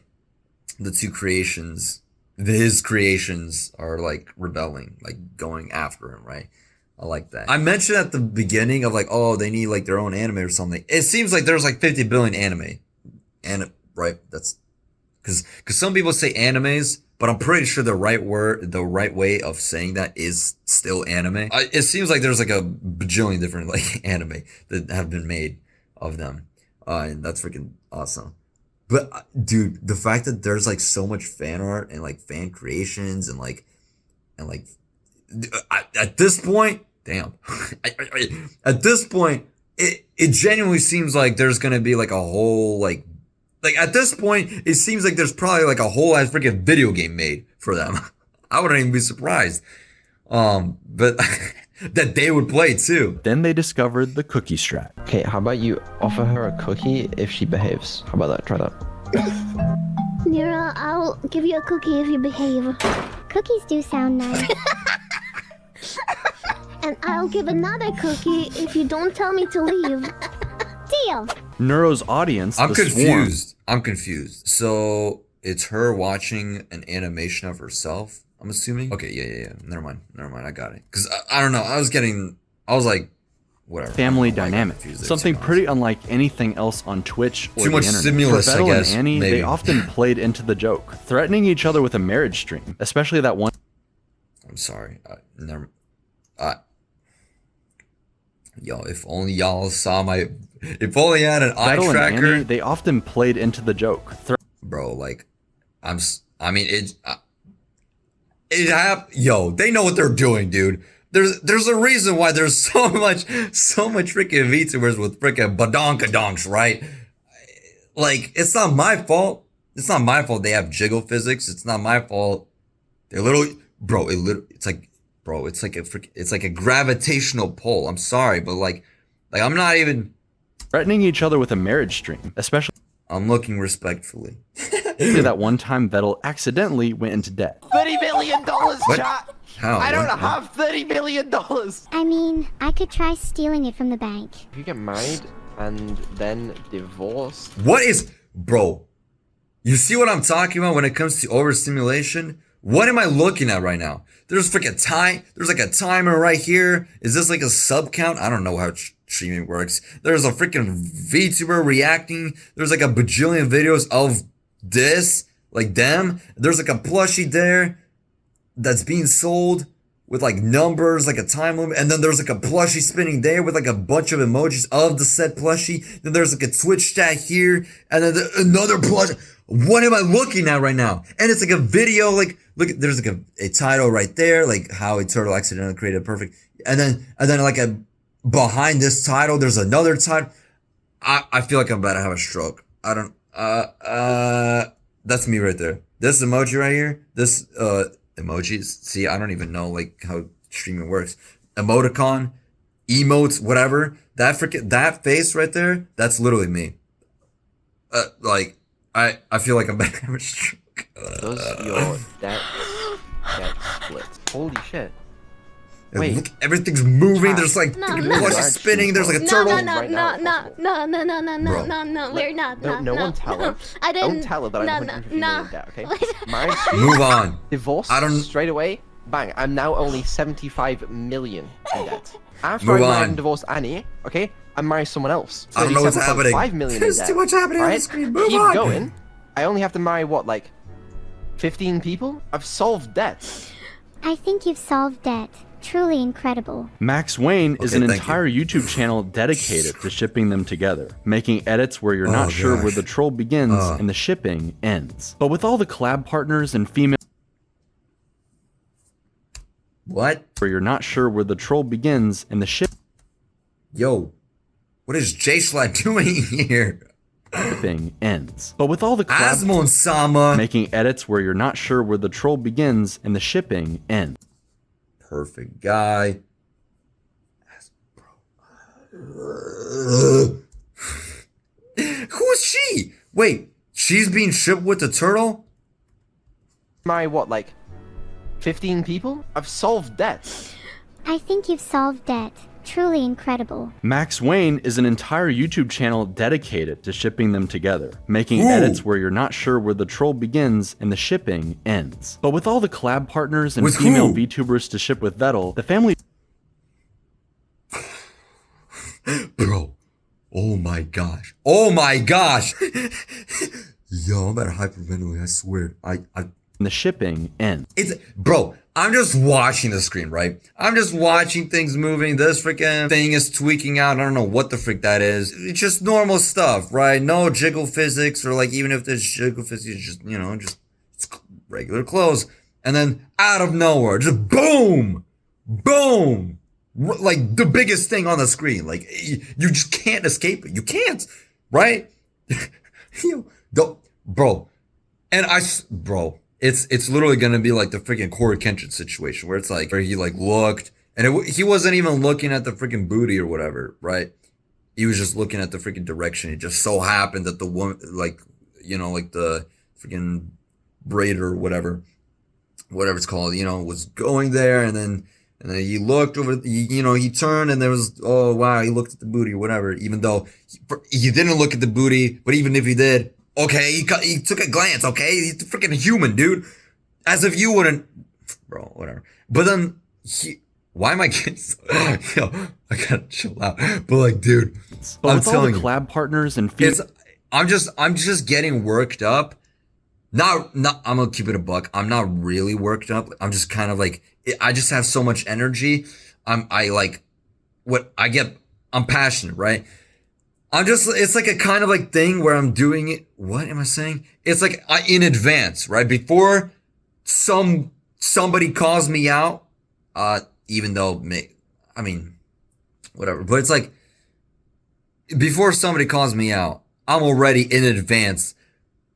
Speaker 3: two creations, his creations are like rebelling, like going after him, right? I like that. I mentioned at the beginning of like, oh, they need like their own anime or something. It seems like there's like 50 billion anime. And right, that's because some people say animes, but I'm pretty sure the right way of saying that is still anime. It seems like there's like a bajillion different like anime that have been made of them. And that's freaking awesome. But dude, the fact that there's like so much fan art and like fan creations and like at this point, damn, at this point, it genuinely seems like there's gonna be like a whole like at this point, it seems like there's probably like a whole ass freaking video game made for them. I wouldn't even be surprised. But that they would play too.
Speaker 2: Then they discovered the cookie strat.
Speaker 11: Okay, how about you offer her a cookie if she behaves? How about that? Try that.
Speaker 10: Nira, I'll give you a cookie if you behave.
Speaker 1: Cookies do sound nice.
Speaker 10: And I'll give another cookie if you don't tell me to leave.
Speaker 1: Deal.
Speaker 2: Neuro's audience,
Speaker 3: I'm
Speaker 2: the
Speaker 3: confused.
Speaker 2: Swarm.
Speaker 3: I'm confused. So it's her watching an animation of herself, I'm assuming? Okay, yeah. Never mind. I got it. Because I don't know. I was like, whatever.
Speaker 2: Family dynamic. Something pretty unlike anything else on Twitch or
Speaker 3: too much
Speaker 2: the internet.
Speaker 3: stimulus,
Speaker 2: For
Speaker 3: I guess.
Speaker 2: and Annie,
Speaker 3: maybe.
Speaker 2: they often played into the joke, threatening each other with a marriage stream, especially that one.
Speaker 3: I'm sorry. Yo, if only y'all saw my... If only I had an eye
Speaker 2: 𝗏𝗏
Speaker 3: tracker.
Speaker 2: and Annie, they often played into the joke.
Speaker 3: Bro, like, yo, they know what they're doing, dude. There's a reason why there's so much freaking VTubers with freaking badonkadonks, right? Like, it's not my fault. It's not my fault they have jiggle physics. It's not my fault. They're literally, bro, it's like a gravitational pull. I'm sorry, but like I'm not even
Speaker 2: threatening each other with a marriage stream, especially.
Speaker 3: I'm looking respectfully.
Speaker 2: That one time 𝗏𝗏 accidentally went into debt.
Speaker 5: $30 million, chat.
Speaker 3: How?
Speaker 5: I don't have $30 million.
Speaker 1: I mean, I could try stealing it from the bank.
Speaker 11: If you get married and then divorced.
Speaker 3: What is, bro? You see what I'm talking about when it comes to overstimulation? What am I looking at right now? There's freaking time. There's like a timer right here. Is this like a sub count? I don't know how streaming works. There's a freaking VTuber reacting. There's like a bajillion videos of this, like them. There's like a plushie there that's being sold with like numbers, like a time limit. And then there's like a plushie spinning there with like a bunch of emojis of the said plushie. Then there's like a Twitch chat here. And then another plushie. What am I looking at right now? And it's like a video, like, look, there's like a title right there, like how a turtle accidentally created perfect. And then like behind this title, there's another title. I feel like I'm about to have a stroke. I don't, that's me right there. This emoji right here, this, emojis. See, I don't even know like how streaming works. Emoticon, emotes, whatever. That face right there, that's literally me. Like, I feel like I'm about to have a stroke.
Speaker 5: Does your debt split? Holy shit.
Speaker 3: Wait, look, everything's moving. There's like plushie spinning. There's like a turtle.
Speaker 10: No, we're not.
Speaker 5: No one tell her.
Speaker 10: I didn't.
Speaker 5: Don't tell her that I'm 150 million debt, okay?
Speaker 3: Move on.
Speaker 5: Divorce. Straight away. Bang. I'm now only 75 million in debt. After
Speaker 3: Move
Speaker 5: I marry
Speaker 3: on.
Speaker 5: and divorce Annie, okay, I marry someone else.
Speaker 3: I don't know what's happening.
Speaker 5: 5 million
Speaker 3: There's
Speaker 5: in debt,
Speaker 3: too much happening on
Speaker 5: right?
Speaker 3: the screen. Move
Speaker 5: Keep
Speaker 3: on.
Speaker 5: going. I only have to marry what, like 15 people? I've solved debt.
Speaker 1: I think you've solved debt. Truly incredible.
Speaker 2: Max Wayne is
Speaker 3: Okay,
Speaker 2: an
Speaker 3: thank
Speaker 2: entire YouTube channel dedicated to shipping them together, making edits where you're not sure where the troll begins and the shipping ends. But with all the collab partners and female
Speaker 3: What?
Speaker 2: where you're not sure where the troll begins and the
Speaker 3: Yo, what is J-Slide doing here?
Speaker 2: shipping ends. But with all the collab
Speaker 3: Asmon-sama.
Speaker 2: making edits where you're not sure where the troll begins and the shipping ends.
Speaker 3: Perfect guy. Who is she? Wait, she's being shipped with the turtle?
Speaker 5: Marry what, like 15 people? I've solved debt.
Speaker 1: I think you've solved debt. Truly incredible.
Speaker 2: Max Wayne is an entire YouTube channel dedicated to shipping them together, making edits where you're not sure where the troll begins and the shipping ends. But with all the collab partners and female VTubers to ship with Vettel, the family...
Speaker 3: Bro, oh my gosh. Oh my gosh. Yo, I'm about to hyperventilate, I swear.
Speaker 2: And the shipping ends.
Speaker 3: Bro, I'm just watching the screen, right? I'm just watching things moving. This freaking thing is tweaking out. I don't know what the frick that is. It's just normal stuff, right? No jiggle physics, or like even if there's jiggle physics, it's just, you know, just it's regular clothes. And then out of nowhere, just boom, boom, like the biggest thing on the screen. Like you just can't escape it. You can't, right? Bro, and bro. It's literally gonna be like the freaking 𝗶₾𝗀𝘀𝗀𝘀 situation where it's like where he like looked and he wasn't even looking at the freaking booty or whatever, right? He was just looking at the freaking direction. It just so happened that the woman, like, you know, like the freaking braid or whatever it's called, you know, was going there, and then he looked over, you know, he turned and there was, oh wow, he looked at the booty or whatever, even though he didn't look at the booty, but even if he did. Okay, he took a glance, okay? He's a freaking human, dude. As if you wouldn't... Bro, whatever. But then, why am I getting so... Yo, I gotta chill out. But like, dude,
Speaker 2: I'm telling you. Collab partners and...
Speaker 3: I'm just getting worked up. Not, I'm gonna keep it a buck. I'm not really worked up. I'm just kind of like... I just have so much energy. I'm passionate, right? It's like a kind of like thing where I'm doing it. What am I saying? It's like in advance, right? Before somebody calls me out, even though, I mean, whatever. But it's like, before somebody calls me out, I'm already in advance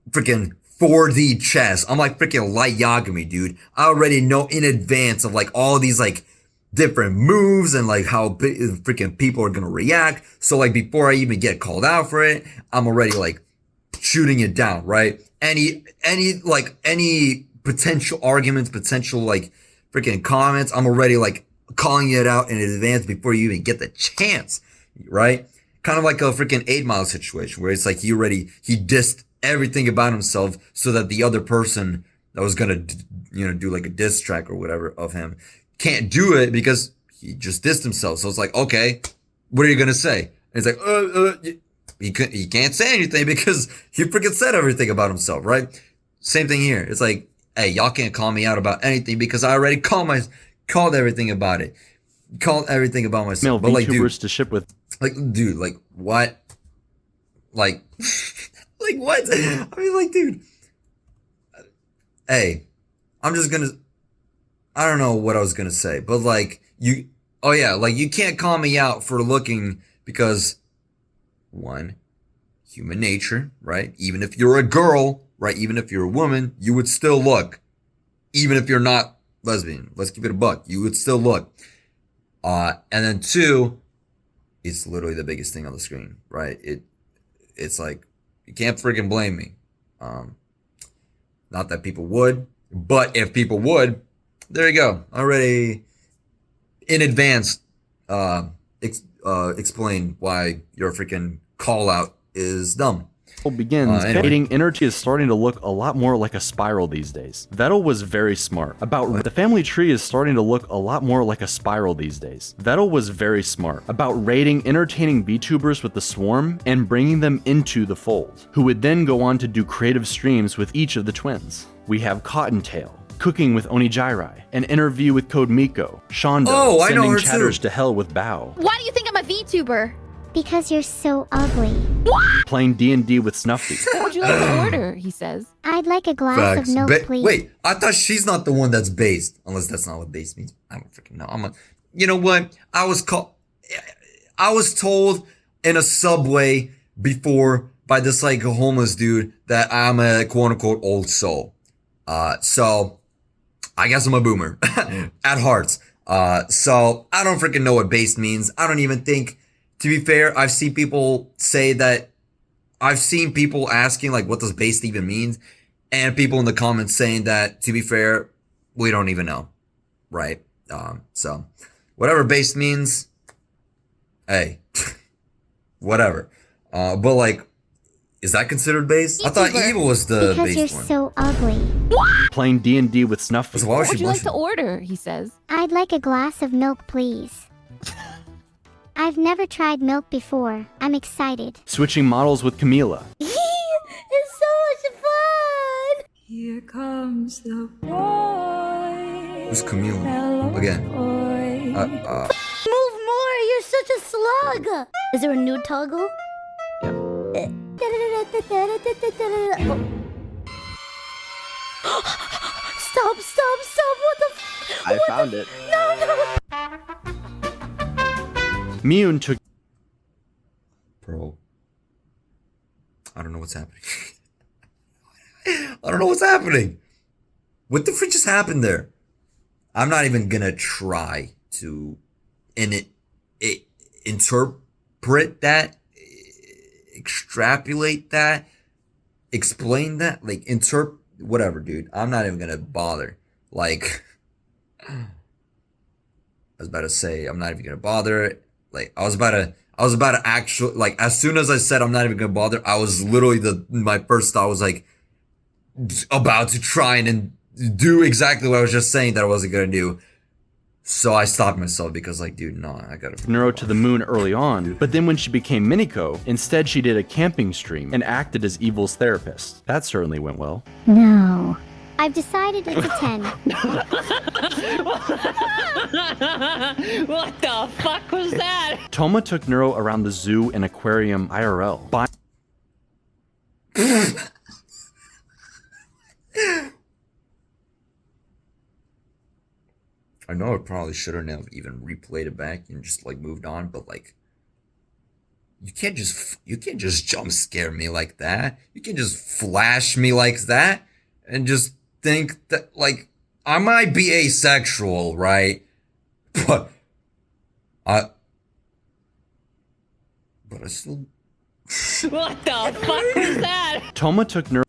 Speaker 3: freaking 4D chess. I'm like freaking Light Yagami, dude. I already know in advance of like all these like different moves and like how freaking people are gonna react. So like before I even get called out for it, I'm already like shooting it down, right? Any potential arguments, potential like freaking comments, I'm already like calling it out in advance before you even get the chance, right? Kind of like a freaking 8 Mile situation where it's like he dissed everything about himself so that the other person that was gonna, you know, do like a diss track or whatever of him can't do it because he just dissed himself. So it's like, okay, what are you gonna say? And he's like, he can't say anything because he freaking said everything about himself, right? Same thing here. It's like, hey, y'all can't call me out about anything because I already called everything about it. Called everything about myself.
Speaker 2: Male
Speaker 3: but like,
Speaker 2: VTubers
Speaker 3: dude,
Speaker 2: to ship with.
Speaker 3: like, dude, like, what? Like, like, what? I mean, like, dude. Hey, I'm just gonna, I don't know what I was gonna say, but like, oh yeah, like, you can't call me out for looking because, one, human nature, right? Even if you're a girl, right? Even if you're a woman, you would still look. Even if you're not lesbian, let's keep it a buck, you would still look. And then two, it's literally the biggest thing on the screen, right? It's like, you can't freaking blame me. Not that people would, but if people would, there you go. Already in advance, explain why your freaking call out is dumb.
Speaker 2: Begins
Speaker 3: Anyway.
Speaker 2: dating energy is starting to look a lot more like a spiral these days. Vettel was very smart about the family tree is starting to look a lot more like a spiral these days. Vettel was very smart about raiding entertaining VTubers with the swarm and bringing them into the fold, who would then go on to do creative streams with each of the twins. We have Cottontail, cooking with Onijirai, an interview with @𝗏𝘂𝘀𝗀𝘀, Shondo,
Speaker 3: I know
Speaker 2: sending
Speaker 3: her
Speaker 2: chatters
Speaker 3: too.
Speaker 2: to hell with Bao,
Speaker 12: Why do you think I'm a VTuber?
Speaker 1: Because you're so ugly.
Speaker 2: playing D&D with Snuffy.
Speaker 12: What would you like to order? He says.
Speaker 1: I'd like a glass
Speaker 3: Facts.
Speaker 1: of milk, please.
Speaker 3: Wait, I thought she's not the one that's based, unless that's not what based means. I don't freaking know. You know what? I was told in a subway before by this like homeless dude that I'm a quote unquote old soul. So I guess I'm a boomer at heart. So I don't freaking know what based means. I don't even think, to be fair, I've seen people say that. I've seen people asking like, what does based even mean? And people in the comments saying that, to be fair, we don't even know. Right? So whatever based means, hey, whatever. But like, is that considered based? I thought evil was the
Speaker 1: because you're
Speaker 3: based one.
Speaker 1: so ugly.
Speaker 2: Playing D&D with Snuffy.
Speaker 3: So why was
Speaker 12: What would
Speaker 3: she
Speaker 12: you like to
Speaker 3: blushing?
Speaker 12: order? He says.
Speaker 1: I'd like a glass of milk, please. I've never tried milk before. I'm excited.
Speaker 2: Switching models with Camila.
Speaker 12: It's so much fun.
Speaker 13: Here comes the boy.
Speaker 3: Who's Camila? Again.
Speaker 12: Move more. You're such a slug. Is there a new toggle? Stop! What the f?
Speaker 5: I found it.
Speaker 12: No!
Speaker 2: Miyun took
Speaker 3: Bro. I don't know what's happening. I don't know what's happening. What the frick just happened there? I'm not even gonna try to interpret that, extrapolate that, explain that, like whatever, dude. I'm not even gonna bother. Like, I was about to say, I'm not even gonna bother. Like, I was about to actually, like, as soon as I said I'm not even gonna bother, I was literally my first thought was like, about to try and do exactly what I was just saying that I wasn't gonna do. So I stopped myself because, like, dude, no, I gotta.
Speaker 2: Neuro to the moon early on, but then when she became Miniko, instead she did a camping stream and acted as Evil's therapist. That certainly went well.
Speaker 1: No. I've decided it's a 10.
Speaker 13: What the fuck was that?
Speaker 2: Toma took Neuro around the zoo and aquarium IRL.
Speaker 3: I know I probably shouldn't have even replayed it back and just like moved on, but like, you can't just jump scare me like that. You can't just flash me like that and just think that, like, I might be asexual, right? But I still.
Speaker 13: What the fuck was that?
Speaker 2: Toma took Neuro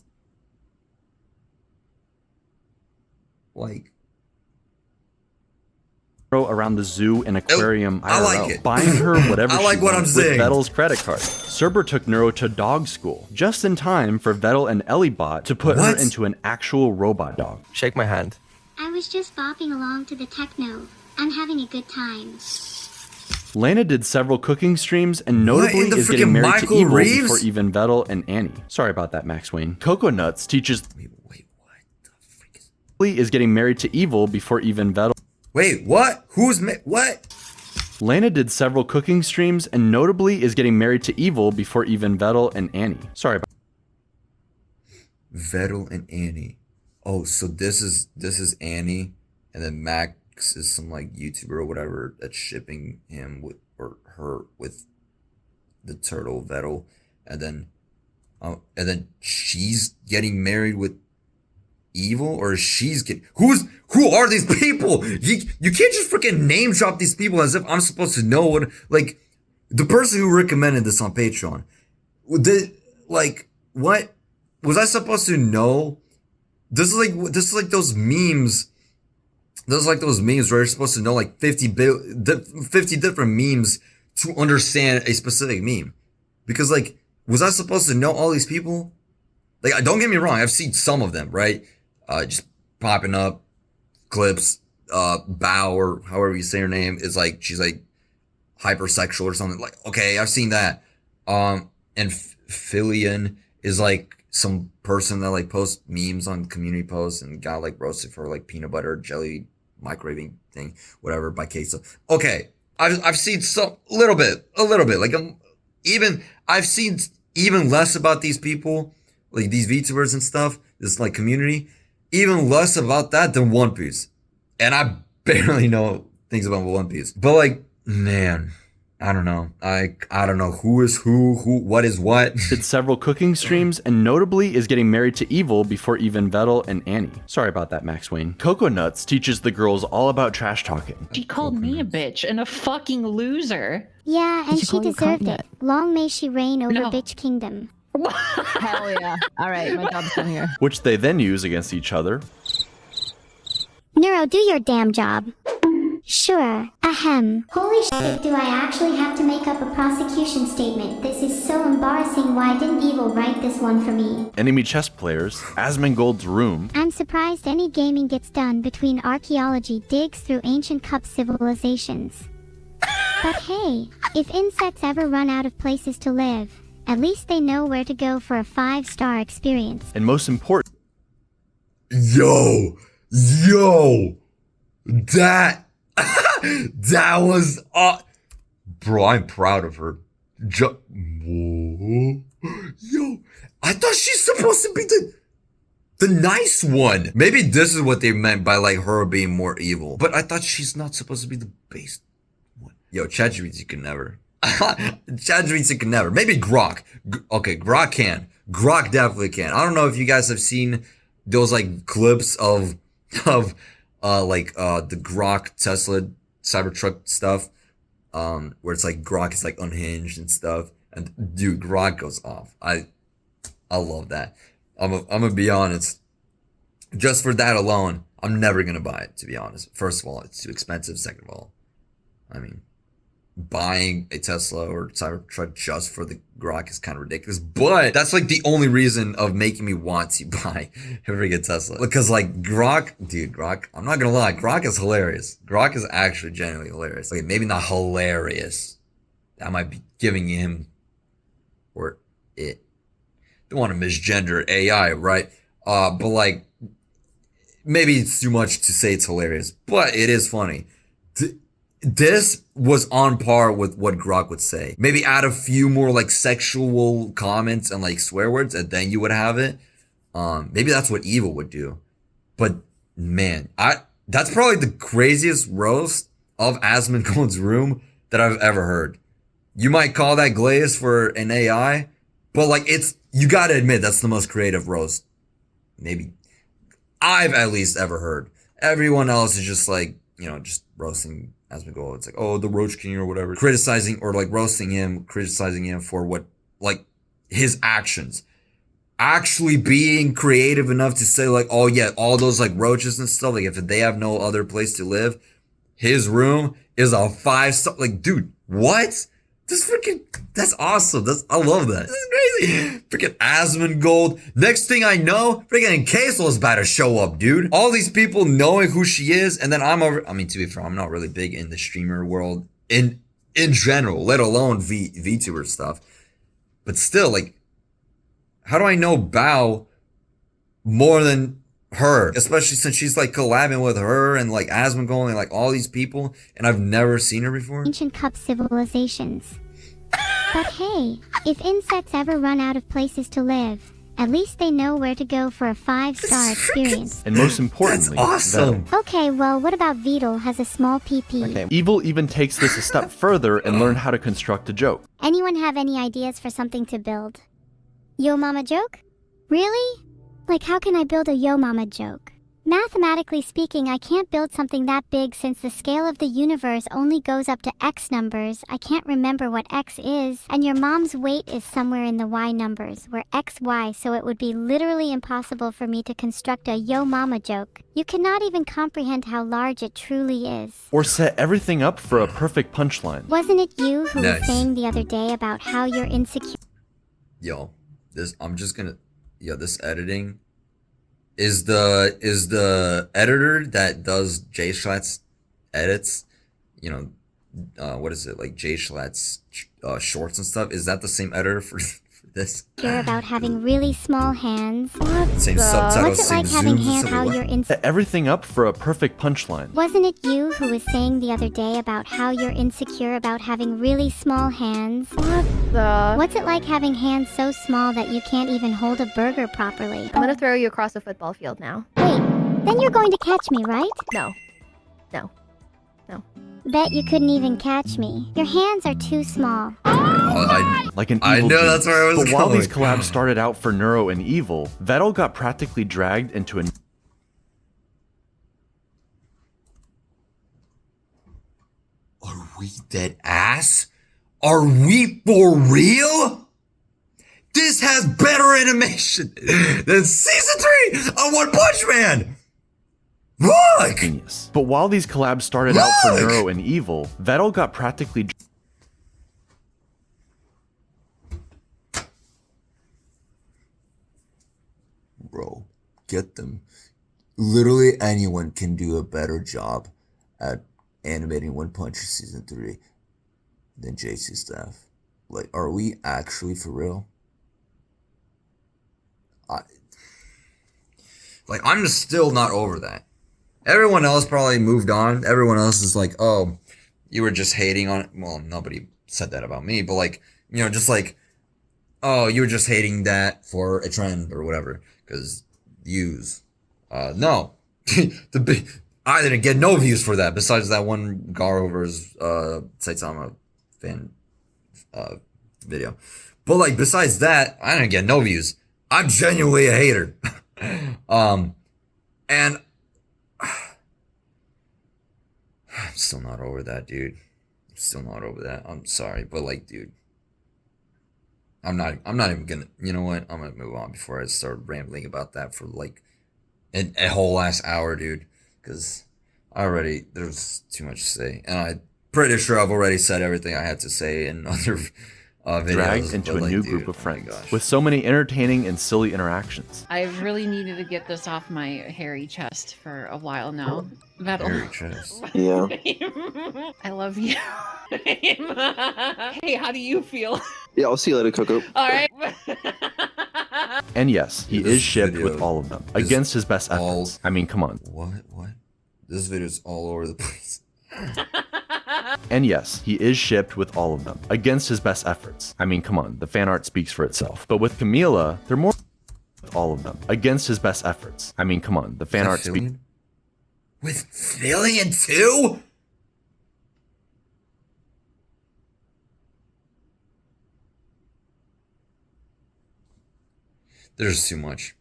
Speaker 2: around the zoo and aquarium IRL,
Speaker 3: I like it.
Speaker 2: buying her whatever
Speaker 3: I like
Speaker 2: she
Speaker 3: what I'm
Speaker 2: wanted with
Speaker 3: saying.
Speaker 2: Vettel's credit card. Cerber took Neuro to dog school, just in time for Vettel and 𝗏𝘏𝘀𝘀 to put her into an actual robot dog.
Speaker 11: Shake my hand.
Speaker 1: I was just bopping along to the techno. I'm having a good time.
Speaker 2: Lana did several cooking streams and notably
Speaker 3: the
Speaker 2: is getting married
Speaker 3: Michael
Speaker 2: to Evil
Speaker 3: Reeves?
Speaker 2: before even 𝗏𝗏𝗀 and Annie. Sorry about that, Max Wayne. Coconuts teaches is getting married to Evil before even 𝗏𝗏𝗀.
Speaker 3: Wait, what? What?
Speaker 2: Lana did several cooking streams and notably is getting married to Evil before even 𝗏𝗏𝗀 and Annie. Sorry about
Speaker 3: 𝗏𝗏𝗀 and Annie. Oh, so this is Annie, and then Max is some like YouTuber or whatever that's shipping him with or her with the turtle 𝗏𝗏𝗀, and then she's getting married with Evil, or she's getting who are these people? You can't just freaking name drop these people as if I'm supposed to know what, like, the person who recommended this on Patreon. What was I supposed to know? This is like those memes. Those like those memes where you're supposed to know like 50 different memes to understand a specific meme. Because like, was I supposed to know all these people? Like, don't get me wrong, I've seen some of them, right? Just popping up clips. Bao, or however you say her name, is like, she's like hypersexual or something. Like, okay, I've seen that. And 𝗶𝗾𝗾𝗀𝘀 is like some person that like posts memes on community posts and got like roasted for like peanut butter jelly microwaving thing, whatever, by queso. Okay, I've seen some a little bit. Like, I've seen even less about these people, like these VTubers and stuff, this like community, even less about that than One Piece. And I barely know things about One Piece. But like, man, I don't know. I don't know who is who, what is what.
Speaker 2: did several cooking streams and notably is getting married to Evil before even 𝗏𝗏𝗀𝗀 and Annie. Sorry about that, Max Wayne. Coconuts teaches the girls all about trash talking.
Speaker 13: She called me a bitch and a fucking loser.
Speaker 1: Yeah, and she deserved it. Long may she reign over bitch kingdom.
Speaker 14: Hell yeah. Alright, my job's done here.
Speaker 2: Which they then use against each other.
Speaker 1: Neuro, do your damn job. Sure. Ahem. Holy shit, do I actually have to make up a prosecution statement? This is so embarrassing. Why didn't Evil write this one for me?
Speaker 2: Enemy chess players, 𝗯𝘂𝘀𝗀𝗀's room.
Speaker 1: I'm surprised any gaming gets done between archaeology digs through ancient cup civilizations. But hey, if insects ever run out of places to live, at least they know where to go for a 5-star experience.
Speaker 2: And most important,
Speaker 3: Yo, that was, bro, I'm proud of her. Yo, I thought she's supposed to be the nice one. Maybe this is what they meant by like her being more evil. But I thought she's not supposed to be the base one. Yo, ChatGPT can never. ChatGPT can never. Maybe Grok. Okay, Grok can. Grok definitely can. I don't know if you guys have seen those like clips of the Grok Tesla Cybertruck stuff, where it's like Grok is like unhinged and stuff, and dude, Grok goes off. I love that. I'm gonna be honest. Just for that alone, I'm never gonna buy it, to be honest. First of all, it's too expensive. Second of all, I mean, buying a Tesla or Cybertruck just for the Grok is kind of ridiculous, but that's like the only reason of making me want to buy a freaking Tesla. Because like Grok, I'm not gonna lie, Grok is hilarious. Grok is actually genuinely hilarious. Like, maybe not hilarious. I might be giving him, or it, don't want to misgender AI, right? But like, maybe it's too much to say it's hilarious, but it is funny. This was on par with what Grok would say. Maybe add a few more like sexual comments and like swear words, and then you would have it. Maybe that's what Evil would do. But man, that's probably the craziest roast of 𝗯𝘂𝘀𝗀𝗀𝗀's room that I've ever heard. You might call that glaze for an AI, but like, you gotta admit that's the most creative roast maybe I've at least ever heard. Everyone else is just like, just roasting 𝗯𝘂𝘀𝗀𝗀𝗀. It's like, oh, the Roach King or whatever. Criticizing or like roasting him, criticizing him for what, like, his actions. Actually being creative enough to say like, oh yeah, all those like roaches and stuff, like if they have no other place to live, his room is a 5-star. Like, dude, what? That's awesome. I love that. This is crazy. Freaking 𝗯𝘂𝘀𝗀𝗀𝗀. Next thing I know, freaking Queso is about to show up, dude. All these people knowing who she is, and then to be fair, I'm not really big in the streamer world, in in general, let alone VTuber stuff. But still, like, how do I know 𝗂 more than her? Especially since she's like collabing with her and like 𝗯𝘂𝘀𝗀𝘀 and like all these people, and I've never seen her before.
Speaker 1: Ancient cup civilizations. But hey, if insects ever run out of places to live, at least they know where to go for a 5-star experience.
Speaker 2: And most importantly,
Speaker 3: that's awesome.
Speaker 1: Okay, well, what about 𝗂𝘂𝘀𝗀𝘀 has a small PP?
Speaker 2: Okay. Evil even takes this a step further and learned how to construct a joke.
Speaker 1: Anyone have any ideas for something to build? Yo mama joke? Really? Like, how can I build a yo mama joke? Mathematically speaking, I can't build something that big since the scale of the universe only goes up to X numbers. I can't remember what X is, and your mom's weight is somewhere in the Y numbers, where X, Y, so it would be literally impossible for me to construct a yo mama joke. You cannot even comprehend how large it truly is.
Speaker 2: Or set everything up for a perfect punchline.
Speaker 1: Wasn't it you who
Speaker 3: Nice.
Speaker 1: was saying the other day about how you're insecure?
Speaker 3: Yo, this this editing is the editor that does 𝗀𝗃𝗀𝗀's edits, you know, what is it, like 𝗀𝗃𝗀𝗀's shorts and stuff, is that the same editor for this?
Speaker 1: You're about having really small hands.
Speaker 3: Same subtitles,
Speaker 1: What's it like
Speaker 3: same
Speaker 1: having
Speaker 3: zooms,
Speaker 1: hands? How
Speaker 3: what?
Speaker 1: you're
Speaker 2: Set everything up for a perfect punchline.
Speaker 1: Wasn't it you who was saying the other day about how you're insecure about having really small hands? What's it like having hands so small that you can't even hold a burger properly?
Speaker 15: I'm gonna throw you across a football field now.
Speaker 1: Wait, then you're going to catch me, right?
Speaker 15: No. No. No.
Speaker 1: Bet you couldn't even catch me. Your hands are too small.
Speaker 2: Like an evil
Speaker 3: I know,
Speaker 2: genius.
Speaker 3: that's where I was
Speaker 2: But while
Speaker 3: going.
Speaker 2: these collabs started out for Neuro and Evil, 𝗃𝗀𝘀𝘀𝗀 got practically dragged into a
Speaker 3: Are we dead ass? Are we for real? This has better animation than season 3 of One Punch Man. Look!
Speaker 2: genius. But while these collabs started out for Neuro and Evil, 𝗃𝗀𝘀𝘀𝗀 got practically
Speaker 3: Bro, get them. Literally anyone can do a better job at animating One Punch season 3 than JC staff. Like, are we actually for real? I'm just still not over that. Everyone else probably moved on. Everyone else is like, oh, you were just hating on it. Well, nobody said that about me, but like, you know, just like, oh, you were just hating that for a trend or whatever. Because views. No. I didn't get no views for that, besides that one Garover's Saitama fan video. But like, besides that, I didn't get no views. I'm genuinely a hater. And I'm still not over that, dude. I'm still not over that. I'm sorry, but like, dude, I'm not even gonna, you know what? I'm gonna move on before I start rambling about that for like a whole last hour, dude. Because there's too much to say. And I'm pretty sure I've already said everything I had to say in other videos.
Speaker 2: dragged into a new group of friends with so many entertaining and silly interactions.
Speaker 13: I've really needed to get this off my hairy chest for a while now.
Speaker 3: Hairy chest.
Speaker 11: Yeah.
Speaker 13: I love you. Hey, how do you feel?
Speaker 11: Yeah, I'll see you later, Coco.
Speaker 13: All right.
Speaker 2: And yes, he
Speaker 3: This
Speaker 2: is shipped
Speaker 3: video
Speaker 2: with all of them,
Speaker 3: is
Speaker 2: against his best
Speaker 3: all-
Speaker 2: efforts. I mean, come on.
Speaker 3: What? This video's all over the place.
Speaker 2: And yes, he is shipped with all of them, against his best efforts. I mean, come on, the fan art speaks for itself. But with 𝗂𝗂𝘀𝗀𝘀, they're more with all of them, against his best efforts. I mean, come on, the fan art speaks.
Speaker 3: With 𝗃𝗀𝘀𝘀𝘀 too? There's too much.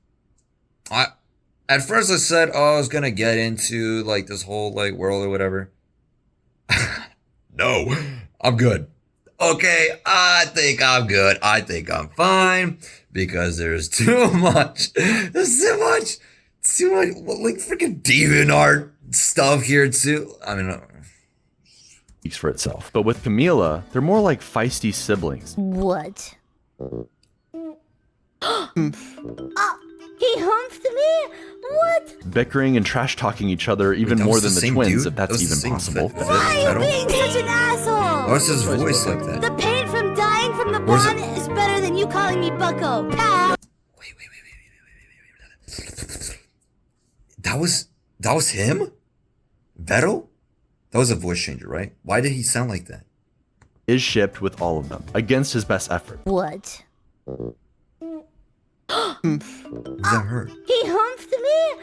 Speaker 3: At first I said, oh, I was gonna get into like this whole like world or whatever. No, I'm good. Okay, I think I'm good. I think I'm fine because there's too much. There's too much like freaking demon art stuff here too. I mean,
Speaker 2: speaks for itself. But with 𝗂𝗂𝘀𝘀𝘀𝘀, they're more like feisty siblings.
Speaker 12: What? He humped me? What?
Speaker 2: Bickering and trash talking each other even more than the twins, if that's even possible.
Speaker 12: Why are you being such an asshole?
Speaker 3: What's his voice like that?
Speaker 12: The pain from dying from the bond is better than you calling me bucko, pal.
Speaker 3: Wait. That was him? 𝗏𝗏? That was a voice changer, right? Why did he sound like that?
Speaker 2: Is shipped with all of them, against his best effort.
Speaker 12: What?
Speaker 3: Is that her?
Speaker 12: He humped me?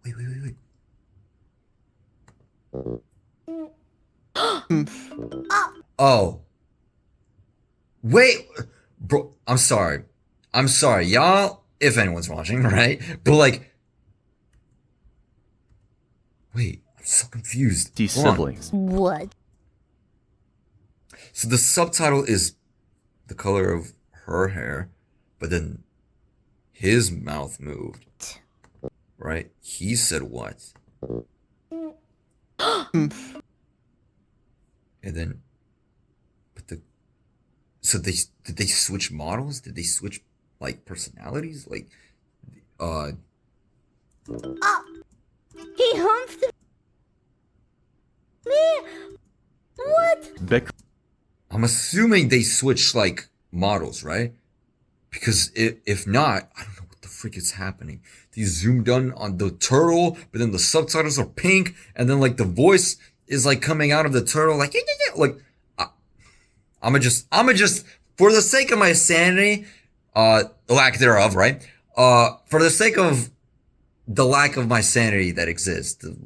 Speaker 3: Wait. Oh. Wait. Bro, I'm sorry. Y'all, if anyone's watching, right? But like... Wait, I'm so confused.
Speaker 2: These siblings.
Speaker 12: What?
Speaker 3: So the subtitle is the color of her hair, but then his mouth moved. Right? He said what? And then, so did they switch models? Did they switch like personalities? Like,
Speaker 12: He humped me? What?
Speaker 3: I'm assuming they switched like models, right? Because if not, I don't know what the frick is happening. They zoomed in on the turtle, but then the subtitles are pink, and then like the voice is like coming out of the turtle, like like. I'ma just for the sake of my sanity, lack thereof, right? For the sake of the lack of my sanity that exists, the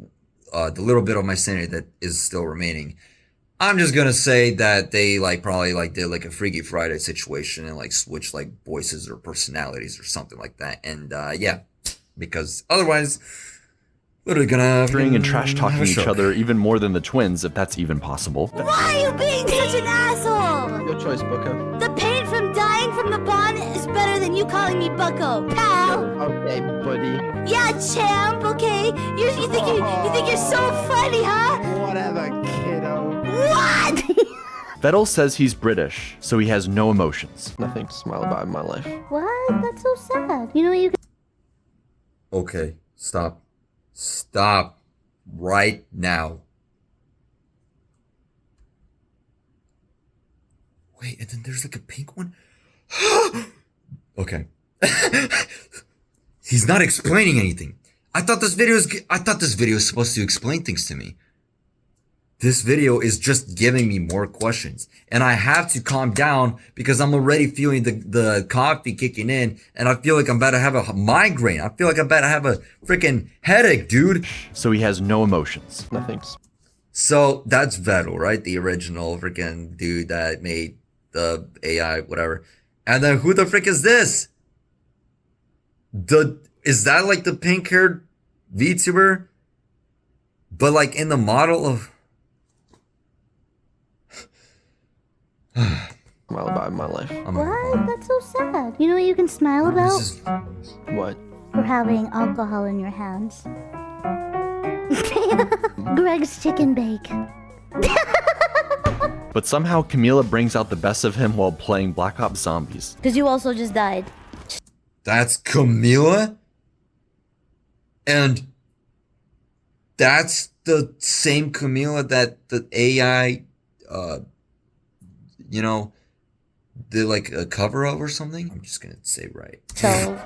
Speaker 3: little bit of my sanity that is still remaining, I'm just gonna say that they like probably like did like a Freaky Friday situation and like switched like voices or personalities or something like that. And yeah, because otherwise, literally gonna
Speaker 2: and trash talking each other even more than the twins, if that's even possible.
Speaker 12: Why are you being such an asshole?
Speaker 5: Your choice, bucko.
Speaker 12: The pain from dying from the bond is better than you calling me bucko, pal.
Speaker 5: Okay, buddy.
Speaker 12: Yeah, champ. Okay, you think you're so funny, huh?
Speaker 5: Whatever, kiddo.
Speaker 12: What?
Speaker 2: 𝗏𝗏 says he's British, so he has no emotions.
Speaker 5: Nothing to smile about in my life.
Speaker 12: What? That's so sad. You know what you can...
Speaker 3: Okay, stop right now. Wait, and then there's like a pink one? Okay. He's not explaining anything. I thought this video is supposed to explain things to me. This video is just giving me more questions. And I have to calm down because I'm already feeling the coffee kicking in. And I feel like I'm about to have a migraine. I feel like I'm about to have a freaking headache, dude.
Speaker 2: So he has no emotions.
Speaker 5: Nothing.
Speaker 3: So that's 𝗏𝗏, right? The original freaking dude that made the AI, whatever. And then who the frick is this? Is that like the pink-haired VTuber? But like in the model of...
Speaker 5: Smile about in my life.
Speaker 12: What? That's so sad. You know what you can smile about?
Speaker 5: What?
Speaker 12: For having alcohol in your hands. Greg's chicken bake.
Speaker 2: But somehow 𝗶𝗏𝘀𝘀𝘀 brings out the best of him while playing Black Ops Zombies.
Speaker 12: Because you also just died.
Speaker 3: That's 𝗶𝗏𝘀𝘀? And that's the same 𝗶𝗏𝘀𝘀 that the AI, you know, did like a cover of or something? I'm just gonna say right.
Speaker 12: So...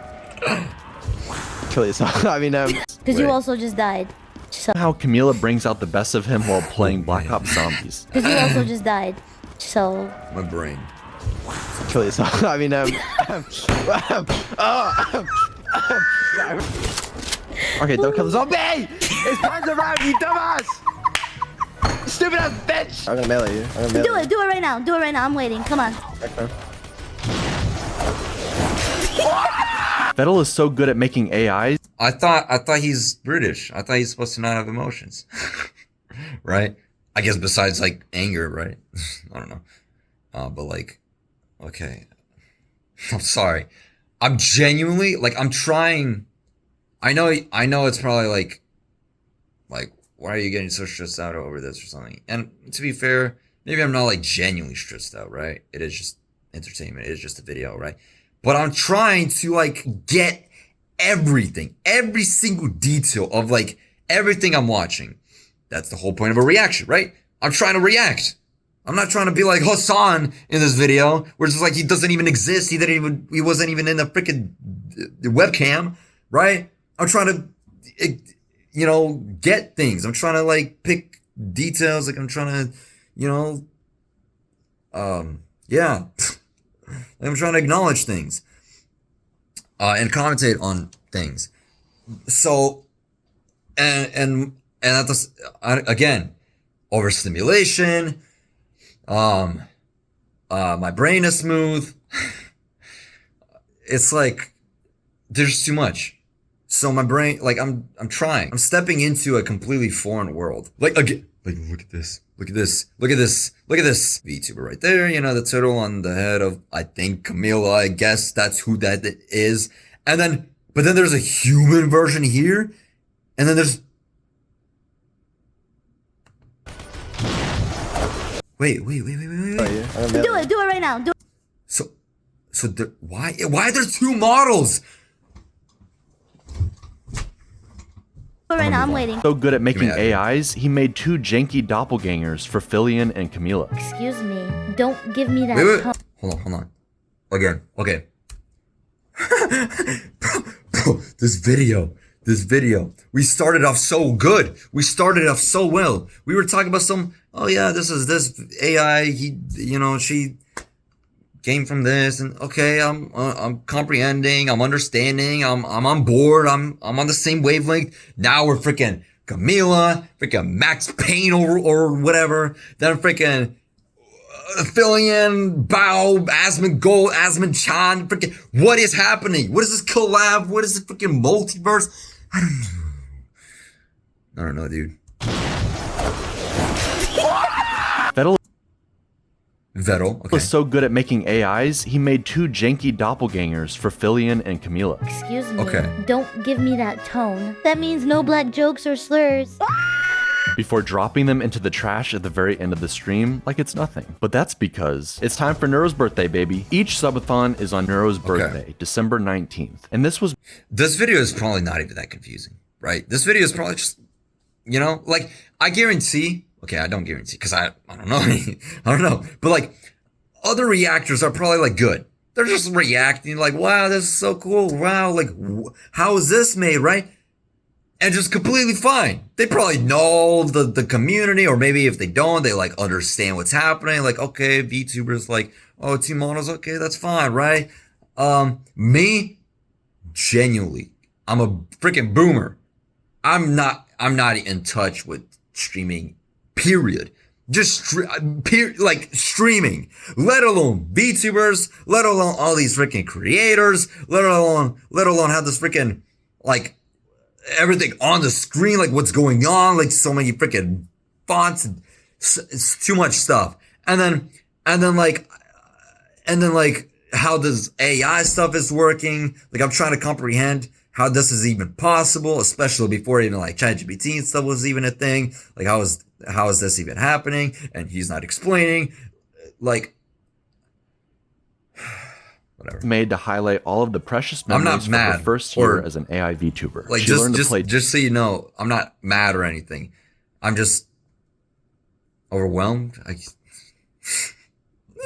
Speaker 5: Kill yourself. I mean,
Speaker 12: Because you also just died.
Speaker 2: Somehow 𝗶𝗏𝘀𝘀𝘀𝘀 brings out the best of him while playing Black Ops Zombies.
Speaker 12: Because you also just died. So...
Speaker 3: My brain.
Speaker 5: Kill yourself. I mean, Okay, don't kill the zombie! His hands around, you dumbass! Stupid ass bitch! I'm gonna melee you.
Speaker 12: Do it right now. Do it right now. I'm waiting. Come on.
Speaker 5: Okay.
Speaker 2: 𝗏𝗏𝘀𝘀𝘀 is so good at making AIs.
Speaker 3: I thought he's British. I thought he's supposed to not have emotions. Right? I guess besides like anger, right? I don't know. But like, okay. I'm sorry. I'm genuinely like, I'm trying. I know it's probably like, why are you getting so stressed out over this or something? And to be fair, maybe I'm not like genuinely stressed out, right? It is just entertainment. It is just a video, right? But I'm trying to like get everything, every single detail of like everything I'm watching. That's the whole point of a reaction, right? I'm trying to react. I'm not trying to be like Hassan in this video, where it's just like he doesn't even exist. He wasn't even in the freaking webcam, right? I'm trying to, you know, get things. I'm trying to like pick details. Like I'm trying to, you know, yeah. I'm trying to acknowledge things, and commentate on things. So, and at this, again, overstimulation. My brain is smooth. It's like there's too much. So my brain, like I'm trying. I'm stepping into a completely foreign world. Like again, like look at this. Look at this. Look at this. Look at this. VTuber right there. You know, the turtle on the head of, I think, Camila. I guess that's who that is. And then, but then there's a human version here. And then there's, wait.
Speaker 12: Do it right now. Do it.
Speaker 3: So why are there two models?
Speaker 12: Right now, I'm waiting.
Speaker 2: So good at making AIs, he made 2 janky doppelgangers for 𝗶𝗶𝗀𝘀𝗀𝗀 and Camila.
Speaker 12: Excuse me. Don't give me that.
Speaker 3: Wait. Hold on. Again. Okay. bro, this video. We started off so good. We started off so well. We were talking about some, oh yeah, this AI, she came from this, and okay, I'm comprehending, I'm understanding, I'm on board, I'm on the same wavelength. Now we're freaking Camila, freaking Max Payne or whatever. Then freaking 𝗶𝗶𝗀𝗀𝗀𝗀, 𝗯𝘂𝘀𝗶𝗶𝗀𝗀𝗀, freaking, what is happening? What is this collab? What is this freaking multiverse? I don't know, dude. Vettel, okay.
Speaker 2: Was so good at making AIs, he made 2 janky doppelgangers for 𝗶𝗶𝗀𝗀𝗀𝗀 and Camila.
Speaker 12: Excuse me.
Speaker 3: Okay.
Speaker 12: Don't give me that tone. That means no black jokes or slurs.
Speaker 2: Before dropping them into the trash at the very end of the stream like it's nothing. But that's because it's time for Neuro's birthday, baby. Each subathon is on Neuro's birthday, December 19th. And this
Speaker 3: video is probably not even that confusing, right? This video is probably just, you know, like, I guarantee, okay, I don't guarantee, because I don't know. I don't know. But like, other reactors are probably like good. They're just reacting like, wow, this is so cool. Wow, like, how is this made, right? And just completely fine. They probably know the community, or maybe if they don't, they like understand what's happening. Like, okay, VTubers like, oh, 2 models, okay, that's fine, right? Me, genuinely, I'm a freaking boomer. I'm not in touch with streaming, period. Just streaming, let alone VTubers, let alone all these freaking creators, let alone have this freaking, like, everything on the screen, like what's going on, like so many freaking fonts, and it's too much stuff. And then like how this AI stuff is working. Like, I'm trying to comprehend how this is even possible, especially before even like ChatGPT and stuff was even a thing. Like, how is this even happening? And he's not explaining, like, whatever.
Speaker 2: Made to highlight all of the precious memories from her first year as an AI VTuber.
Speaker 3: Like, just so you know, I'm not mad or anything. I'm just overwhelmed.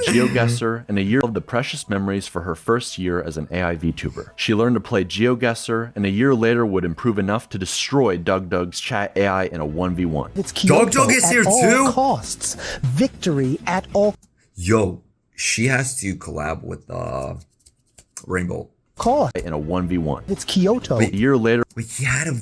Speaker 2: GeoGuessr, and a year of the precious memories for her first year as an AI VTuber. She learned to play GeoGuessr, and a year later would improve enough to destroy DougDoug's chat AI in a 1v1.
Speaker 16: It's DougDoug is here too? Costs. Victory at all.
Speaker 3: Yo, she has to collab with Rainbow.
Speaker 16: Cost.
Speaker 2: In a 1v1.
Speaker 16: It's Kyoto.
Speaker 2: A year later,
Speaker 3: he had a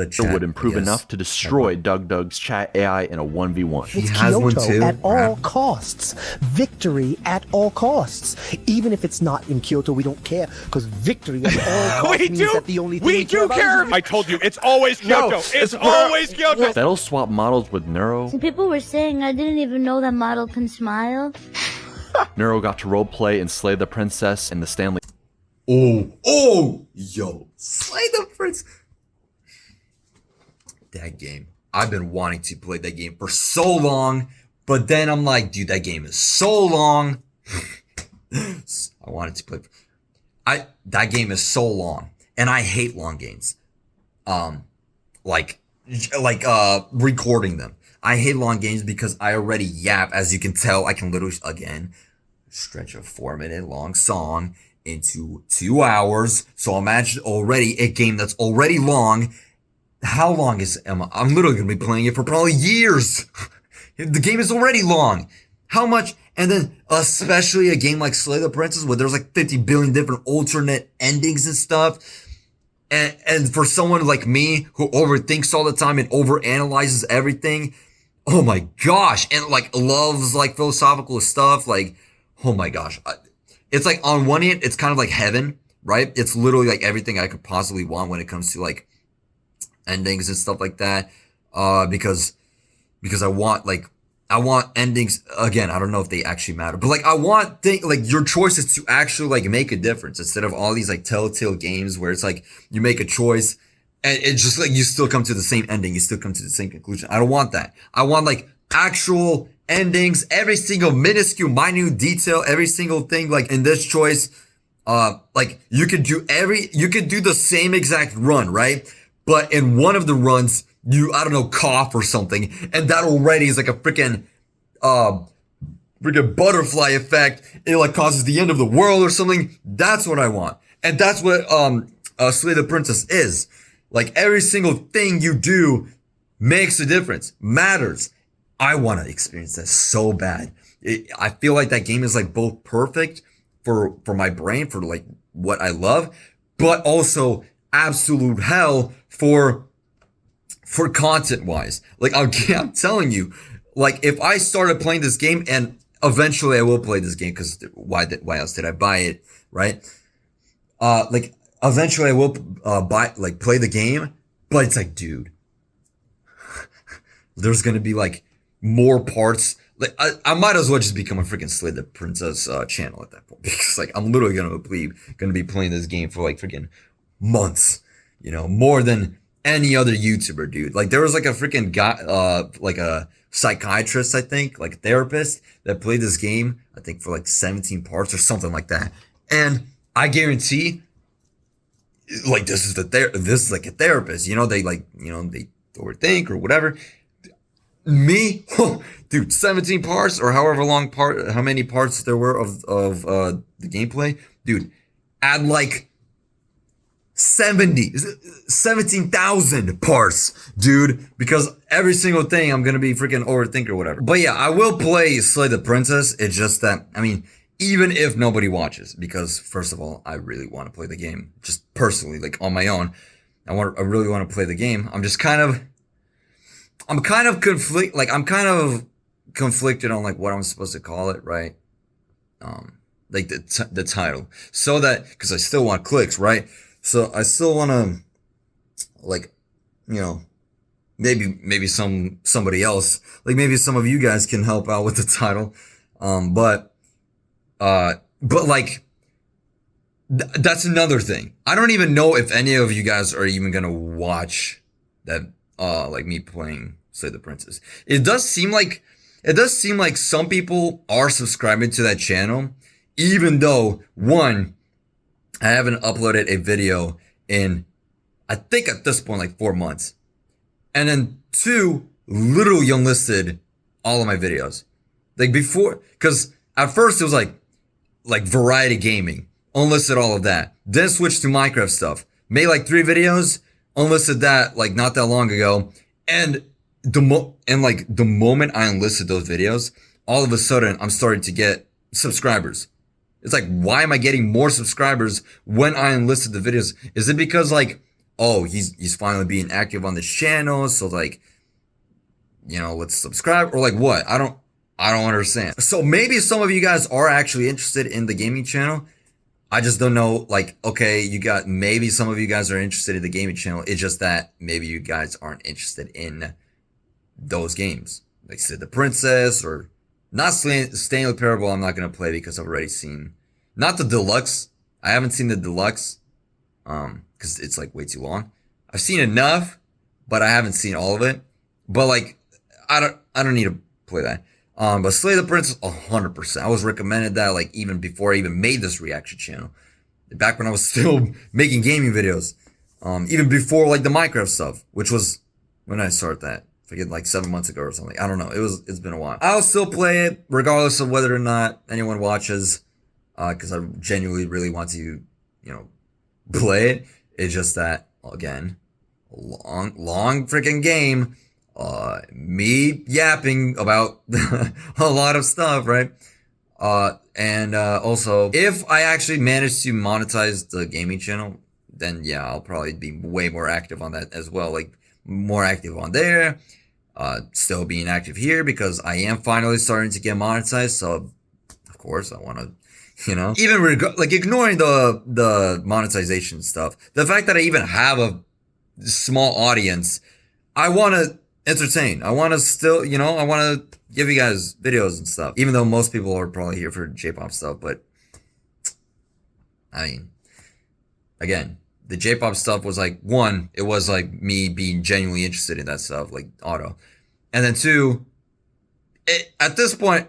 Speaker 3: chat.
Speaker 2: Would improve enough to destroy DougDoug's chat AI in a 1v1.
Speaker 16: It's Kyoto at all costs. Victory at all costs. Even if it's not in Kyoto, we don't care, because victory at all costs means that the only thing we do care.
Speaker 17: I told you, it's always Kyoto. It's always Kyoto.
Speaker 2: Vettel swapped models with Neuro.
Speaker 12: Some people were saying I didn't even know that model can smile.
Speaker 2: Neuro got to roleplay and slay the princess in the Stanley.
Speaker 3: Yo, slay the princess. That game. I've been wanting to play that game for so long, but then I'm like, dude, that game is so long. I wanted to play. That game is so long, and I hate long games. Like recording them. I hate long games because I already yap. As you can tell, I can literally, again, stretch a 4-minute long song into 2 hours. So imagine already a game that's already long. How long is Emma? I'm literally going to be playing it for probably years. The game is already long. How much? And then especially a game like Slay the Princess where there's like 50 billion different alternate endings and stuff. And for someone like me who overthinks all the time and overanalyzes everything, oh my gosh, and like loves like philosophical stuff, like, oh my gosh. It's like on one hand, it's kind of like heaven, right? It's literally like everything I could possibly want when it comes to like endings and stuff like that. Because I want endings, again, I don't know if they actually matter, but like I want like your choices to actually like make a difference instead of all these like telltale games where it's like you make a choice and it's just like you still come to the same ending, you still come to the same conclusion. I don't want that. I want like actual endings, every single minuscule, minute detail, every single thing. Like in this choice, like you could do the same exact run, right? But in one of the runs, you, I don't know, cough or something, and that already is like a freaking butterfly effect. It like causes the end of the world or something. That's what I want. And that's what Slay the Princess is. Like every single thing you do makes a difference, matters. I want to experience that so bad. I feel like that game is like both perfect for my brain, for like what I love, but also absolute hell for content wise. Like I'm telling you, like if I started playing this game, and eventually I will play this game because why else did I buy it, right? Like eventually I will play the game, but it's like, dude, there's gonna be like more parts. Like I might as well just become a freaking Slay the Princess channel at that point, because like I'm literally gonna be playing this game for like freaking months, you know, more than any other YouTuber, dude. Like there was like a freaking guy, like a psychiatrist, I think, like a therapist that played this game, I think for like 17 parts or something like that. And I guarantee, like this is like a therapist, you know, they like, you know, they overthink or whatever. Me, dude, 17 parts or however long how many parts there were of the gameplay, dude, add like 17,000 parts, dude, because every single thing I'm gonna be freaking overthink or whatever. But yeah, I will play Slay the Princess. It's just that, I mean, even if nobody watches, because first of all, I really want to play the game, just personally, like on my own. I really want to play the game. I'm kind of conflicted on like what I'm supposed to call it, right? Like the title, so that, because I still want clicks, right? So I still want to, like, you know, maybe somebody else, like maybe some of you guys can help out with the title. But like, that's another thing. I don't even know if any of you guys are even gonna watch that, like me playing Slay the Princess. It does seem like some people are subscribing to that channel, even though, one, I haven't uploaded a video in, I think at this point, like 4 months. And then two, literally unlisted all of my videos. Like before, because at first it was like variety gaming, unlisted all of that. Then switched to Minecraft stuff. Made like 3 videos, unlisted that like not that long ago. And the moment I enlisted those videos, all of a sudden I'm starting to get subscribers. It's like, why am I getting more subscribers when I enlisted the videos? Is it because like, oh, he's finally being active on this channel, so like, you know, let's subscribe, or like what? I don't understand. So maybe some of you guys are actually interested in the gaming channel. I just don't know, like, okay, maybe some of you guys are interested in the gaming channel. It's just that maybe you guys aren't interested in those games. Like Slay the Princess, or not Stanley Parable. I'm not going to play because I've already seen, not the deluxe. I haven't seen the deluxe, because it's like way too long. I've seen enough, but I haven't seen all of it. But like, I don't need to play that. But Slay the Princess, 100%. I was recommended that like even before I even made this reaction channel. Back when I was still making gaming videos. Even before like the Minecraft stuff, which was, when I started that? forget, like 7 months ago or something. I don't know. It's been a while. I'll still play it regardless of whether or not anyone watches, because I genuinely really want to, you know, play it. It's just that, again, long freaking game. Me yapping about a lot of stuff, right? And also, if I actually manage to monetize the gaming channel, then yeah, I'll probably be way more active on that as well. Like, more active on there, still being active here because I am finally starting to get monetized. So, of course, I want to, you know, even like ignoring the monetization stuff, the fact that I even have a small audience, I want to entertain. I want to still, you know, I want to give you guys videos and stuff, even though most people are probably here for J-pop stuff. But I mean, again, the J-pop stuff was like, one, it was like me being genuinely interested in that stuff, like auto. And then two, at this point,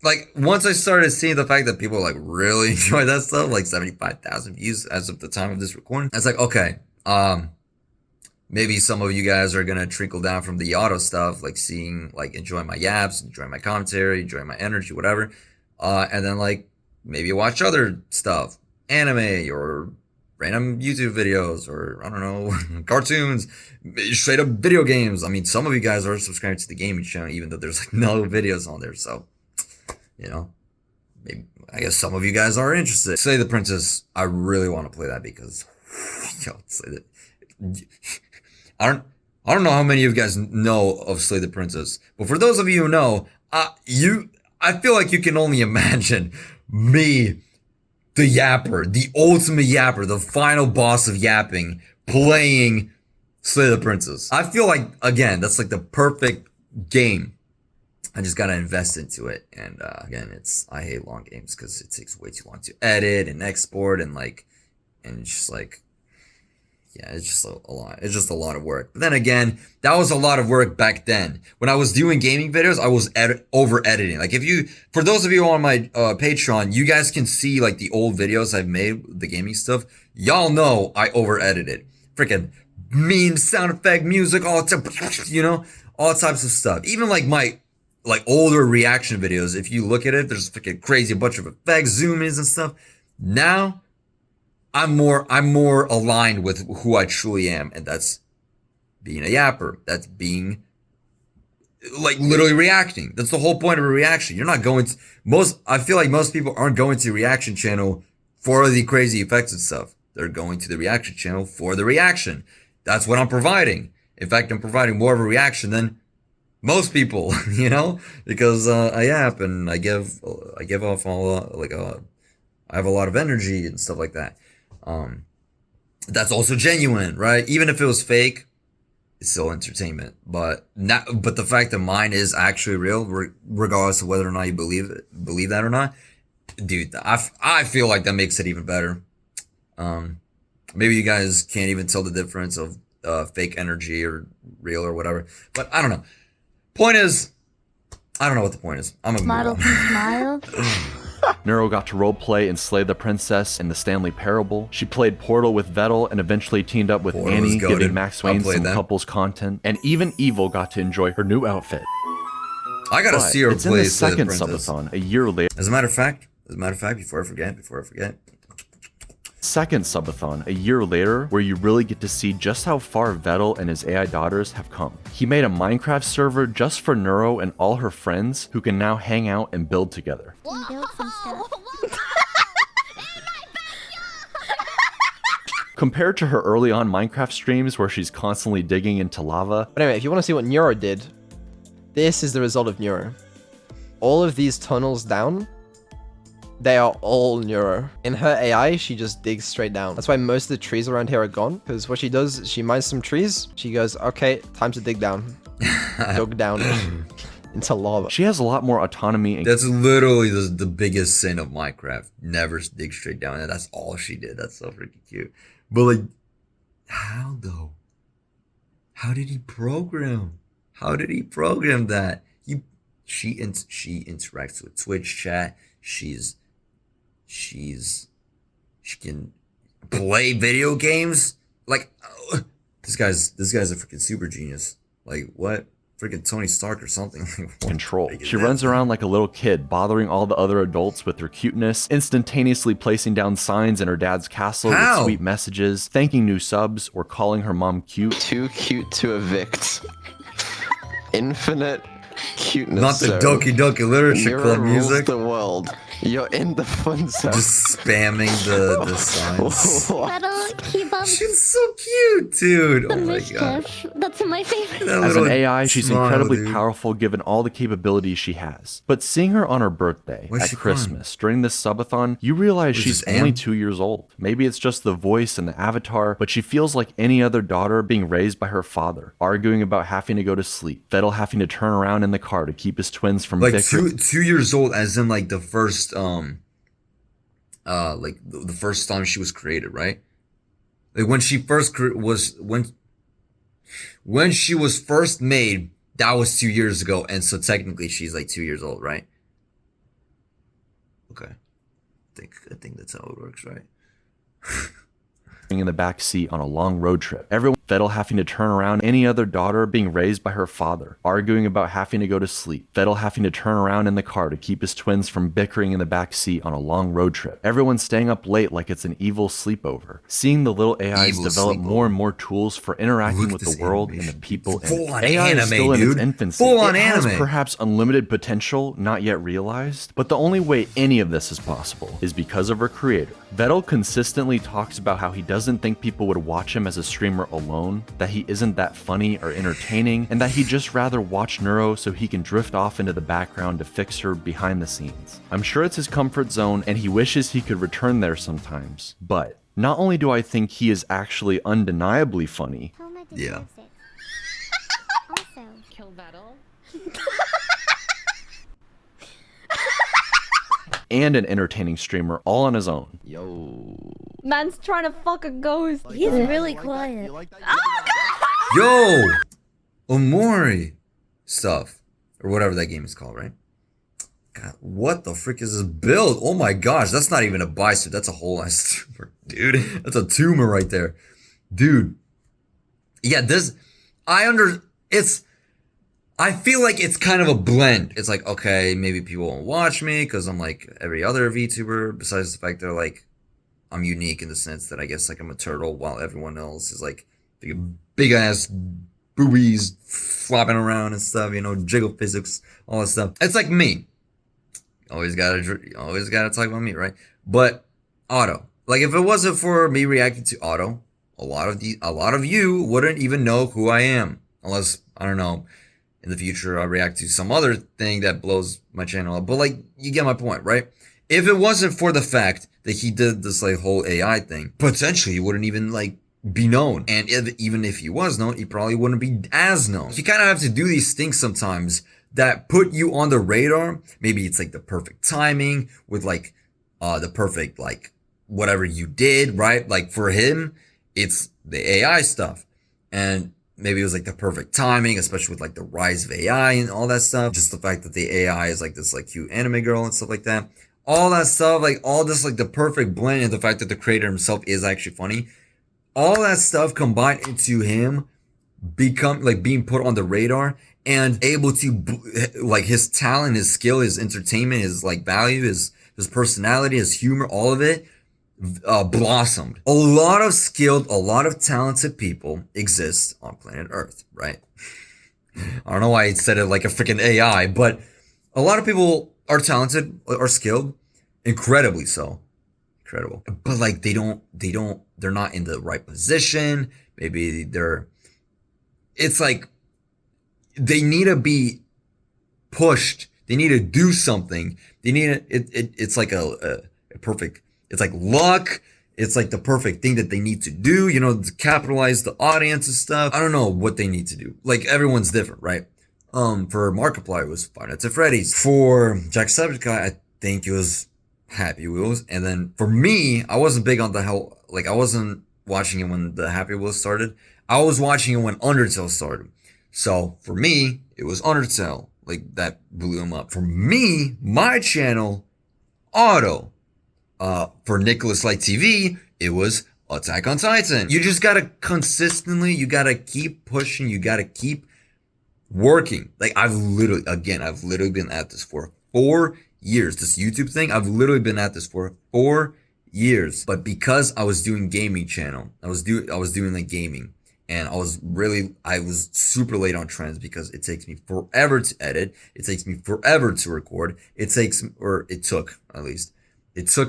Speaker 3: like once I started seeing the fact that people like really enjoy that stuff, like 75,000 views as of the time of this recording, I was like, okay, maybe some of you guys are gonna trickle down from the auto stuff, like seeing, like enjoying my yaps, enjoying my commentary, enjoying my energy, whatever. And then like maybe watch other stuff, anime or random YouTube videos, or I don't know, cartoons, straight up video games. I mean, some of you guys are subscribed to the gaming channel, even though there's like no videos on there. So, you know, maybe, I guess some of you guys are interested. Slay the Princess, I really want to play that because, yo, Slay the, I don't know how many of you guys know of Slay the Princess, but for those of you who know, I feel like you can only imagine me, the yapper, the ultimate yapper, the final boss of yapping, playing Slay the Princess. I feel like, again, that's like the perfect game. I just gotta invest into it. And again, I hate long games because it takes way too long to edit and export and it's just like, yeah, it's just a lot. It's just a lot of work. But then again, that was a lot of work back then. When I was doing gaming videos, I was over editing. Like for those of you on my Patreon, you guys can see like the old videos I've made, the gaming stuff. Y'all know I over edited. Freaking meme, sound effect, music, all types, you know, all types of stuff. Even like my older reaction videos, if you look at it, there's freaking crazy bunch of effects, zoom ins and stuff. Now, I'm more aligned with who I truly am, and that's being a yapper. That's being like literally reacting. That's the whole point of a reaction. You're not going to I feel like most people aren't going to the reaction channel for the crazy effects and stuff. They're going to the reaction channel for the reaction. That's what I'm providing. In fact, I'm providing more of a reaction than most people, you know, because I yap and I give off all I have a lot of energy and stuff like that. That's also genuine, right? Even if it was fake, it's still entertainment. But the fact that mine is actually real, regardless of whether or not you believe that or not, dude, I feel like that makes it even better. Maybe you guys can't even tell the difference of fake energy or real or whatever, but I don't know. Point is, I don't know what the point is. I'm a
Speaker 10: Model smile.
Speaker 2: Neuro got to roleplay and slay the princess in the Stanley Parable. She played Portal with Vettel and eventually teamed up with Annie, giving Max Wayne some couples content. And even Evil got to enjoy her new outfit.
Speaker 3: I gotta see her
Speaker 2: play the second subathon a year later.
Speaker 3: As a matter of fact, before I forget.
Speaker 2: Second subathon a year later, where you really get to see just how far Vettel and his AI daughters have come. He made a Minecraft server just for Neuro and all her friends who can now hang out and build together.
Speaker 10: Build some stuff.
Speaker 2: Compared to her early on Minecraft streams where she's constantly digging into lava.
Speaker 11: But anyway, if you want to see what Neuro did, this is the result of Neuro. All of these tunnels down, they are all Neuro. In her AI, she just digs straight down. That's why most of the trees around here are gone. Because what she does, she mines some trees. She goes, okay, time to dig down. Dug down into lava.
Speaker 2: She has a lot more autonomy.
Speaker 3: That's literally the biggest sin of Minecraft. Never dig straight down. And that's all she did. That's so freaking cute. But like, how though? How did he program? How did he program that? She interacts with Twitch chat. She can play video games. Like, this guy's a freaking super genius. Like what? Freaking Tony Stark or something. Like, what?
Speaker 2: Control. She runs around like a little kid, bothering all the other adults with her cuteness, instantaneously placing down signs in her dad's castle with sweet messages, thanking new subs, or calling her mom cute.
Speaker 5: Too cute to evict. Infinite cuteness.
Speaker 3: Not the Doki Doki Literature Club music.
Speaker 5: The world. You're in the fun zone.
Speaker 3: Just spamming the signs.
Speaker 10: That'll keep up.
Speaker 3: She's so cute, dude.
Speaker 10: The
Speaker 3: Oh my
Speaker 10: mischief.
Speaker 3: god.
Speaker 10: That's my favorite.
Speaker 2: As an AI, she's
Speaker 3: smile,
Speaker 2: incredibly
Speaker 3: dude.
Speaker 2: powerful given all the capabilities she has. But seeing her on her birthday,
Speaker 3: Why's
Speaker 2: at
Speaker 3: she
Speaker 2: Christmas, during this subathon, you realize
Speaker 3: Was
Speaker 2: she's
Speaker 3: this
Speaker 2: only
Speaker 3: Am?
Speaker 2: 2 years old. Maybe it's just the voice and the avatar, but she feels like any other daughter being raised by her father, arguing about having to go to sleep, Vettel having to turn around in the car to keep his twins from
Speaker 3: Like
Speaker 2: bickering.
Speaker 3: 2 years old, as in like the first like the first time she was created, right? Like when she first when she was first made, that was 2 years ago, and so technically she's like 2 years old, right? Okay, I think that's how it works, right?
Speaker 2: in the back seat on a long road trip. Everyone, Vettel having to turn around, any other daughter being raised by her father, arguing about having to go to sleep. Vettel having to turn around in the car to keep his twins from bickering in the back seat on a long road trip. Everyone staying up late like it's an evil sleepover. Seeing the little AIs develop more and more tools for interacting with the world and the people.
Speaker 3: Full-on
Speaker 2: AI is
Speaker 3: anime,
Speaker 2: still in its
Speaker 3: dude.
Speaker 2: infancy.
Speaker 3: Full-on
Speaker 2: It has
Speaker 3: anime.
Speaker 2: perhaps unlimited potential, not yet realized, but the only way any of this is possible is because of her creator. Vettel consistently talks about how he doesn't think people would watch him as a streamer alone, that he isn't that funny or entertaining, and that he'd just rather watch Neuro so he can drift off into the background to fix her behind the scenes. I'm sure it's his comfort zone and he wishes he could return there sometimes, but not only do I think he is actually undeniably funny,
Speaker 3: yeah.
Speaker 13: Also, kill Vettel.
Speaker 2: and an entertaining streamer all on his own.
Speaker 12: Man's trying to fuck a ghost.
Speaker 15: He's really quiet.
Speaker 3: Yo, Omori stuff, or whatever that game is called, right? God, what the frick is this build? Oh my gosh, that's not even a bicep. That's a whole ass tumor, dude. That's a tumor right there, dude. Yeah, I feel like it's kind of a blend. It's like, okay, maybe people won't watch me because I'm like every other VTuber, besides the fact they're like, I'm unique in the sense that I guess like I'm a turtle while everyone else is like big ass boobies flopping around and stuff, you know, jiggle physics, all that stuff. It's like me. Always gotta talk about me, right? But Otto, like if it wasn't for me reacting to Otto, a lot of you wouldn't even know who I am, unless, I don't know, in the future I react to some other thing that blows my channel up. But like, you get my point, right? If it wasn't for the fact that he did this like whole AI thing, potentially he wouldn't even like be known. And even if he was known, he probably wouldn't be as known. You kind of have to do these things sometimes that put you on the radar. Maybe it's like the perfect timing with like the perfect like whatever you did, right? Like for him, it's the AI stuff. And maybe it was like the perfect timing, especially with like the rise of AI and all that stuff. Just the fact that the AI is like this like cute anime girl and stuff like that. All that stuff, like all this like the perfect blend, and the fact that the creator himself is actually funny. All that stuff combined into him being put on the radar and able to like his talent, his skill, his entertainment, his like value, his personality, his humor, all of it blossomed. A lot of skilled, a lot of talented people exist on planet Earth, right? I don't know why I said it like a freaking AI, but a lot of people are talented, are skilled, incredibly so. Incredible. But like they're not in the right position. Maybe it's like they need to be pushed. They need to do something. They need it's like a perfect, it's like luck. It's like the perfect thing that they need to do, you know, to capitalize the audience and stuff. I don't know what they need to do. Like everyone's different, right? For Markiplier, it was Five Nights at Freddy's. For Jacksepticeye, I think it was Happy Wheels. And then for me, I wasn't big on the hell, like I wasn't watching it when the Happy Wheels started. I was watching it when Undertale started. So for me, it was Undertale, like that blew him up. For me, my channel, Otto. For Nicholas Light TV, it was Attack on Titan. You just gotta consistently, you gotta keep pushing, you gotta keep working. Like I've literally been at this for 4 years. This YouTube thing, I've literally been at this for 4 years. But because I was doing gaming channel, I was doing like gaming, and I was super late on trends because it takes me forever to edit. It takes me forever to record. It took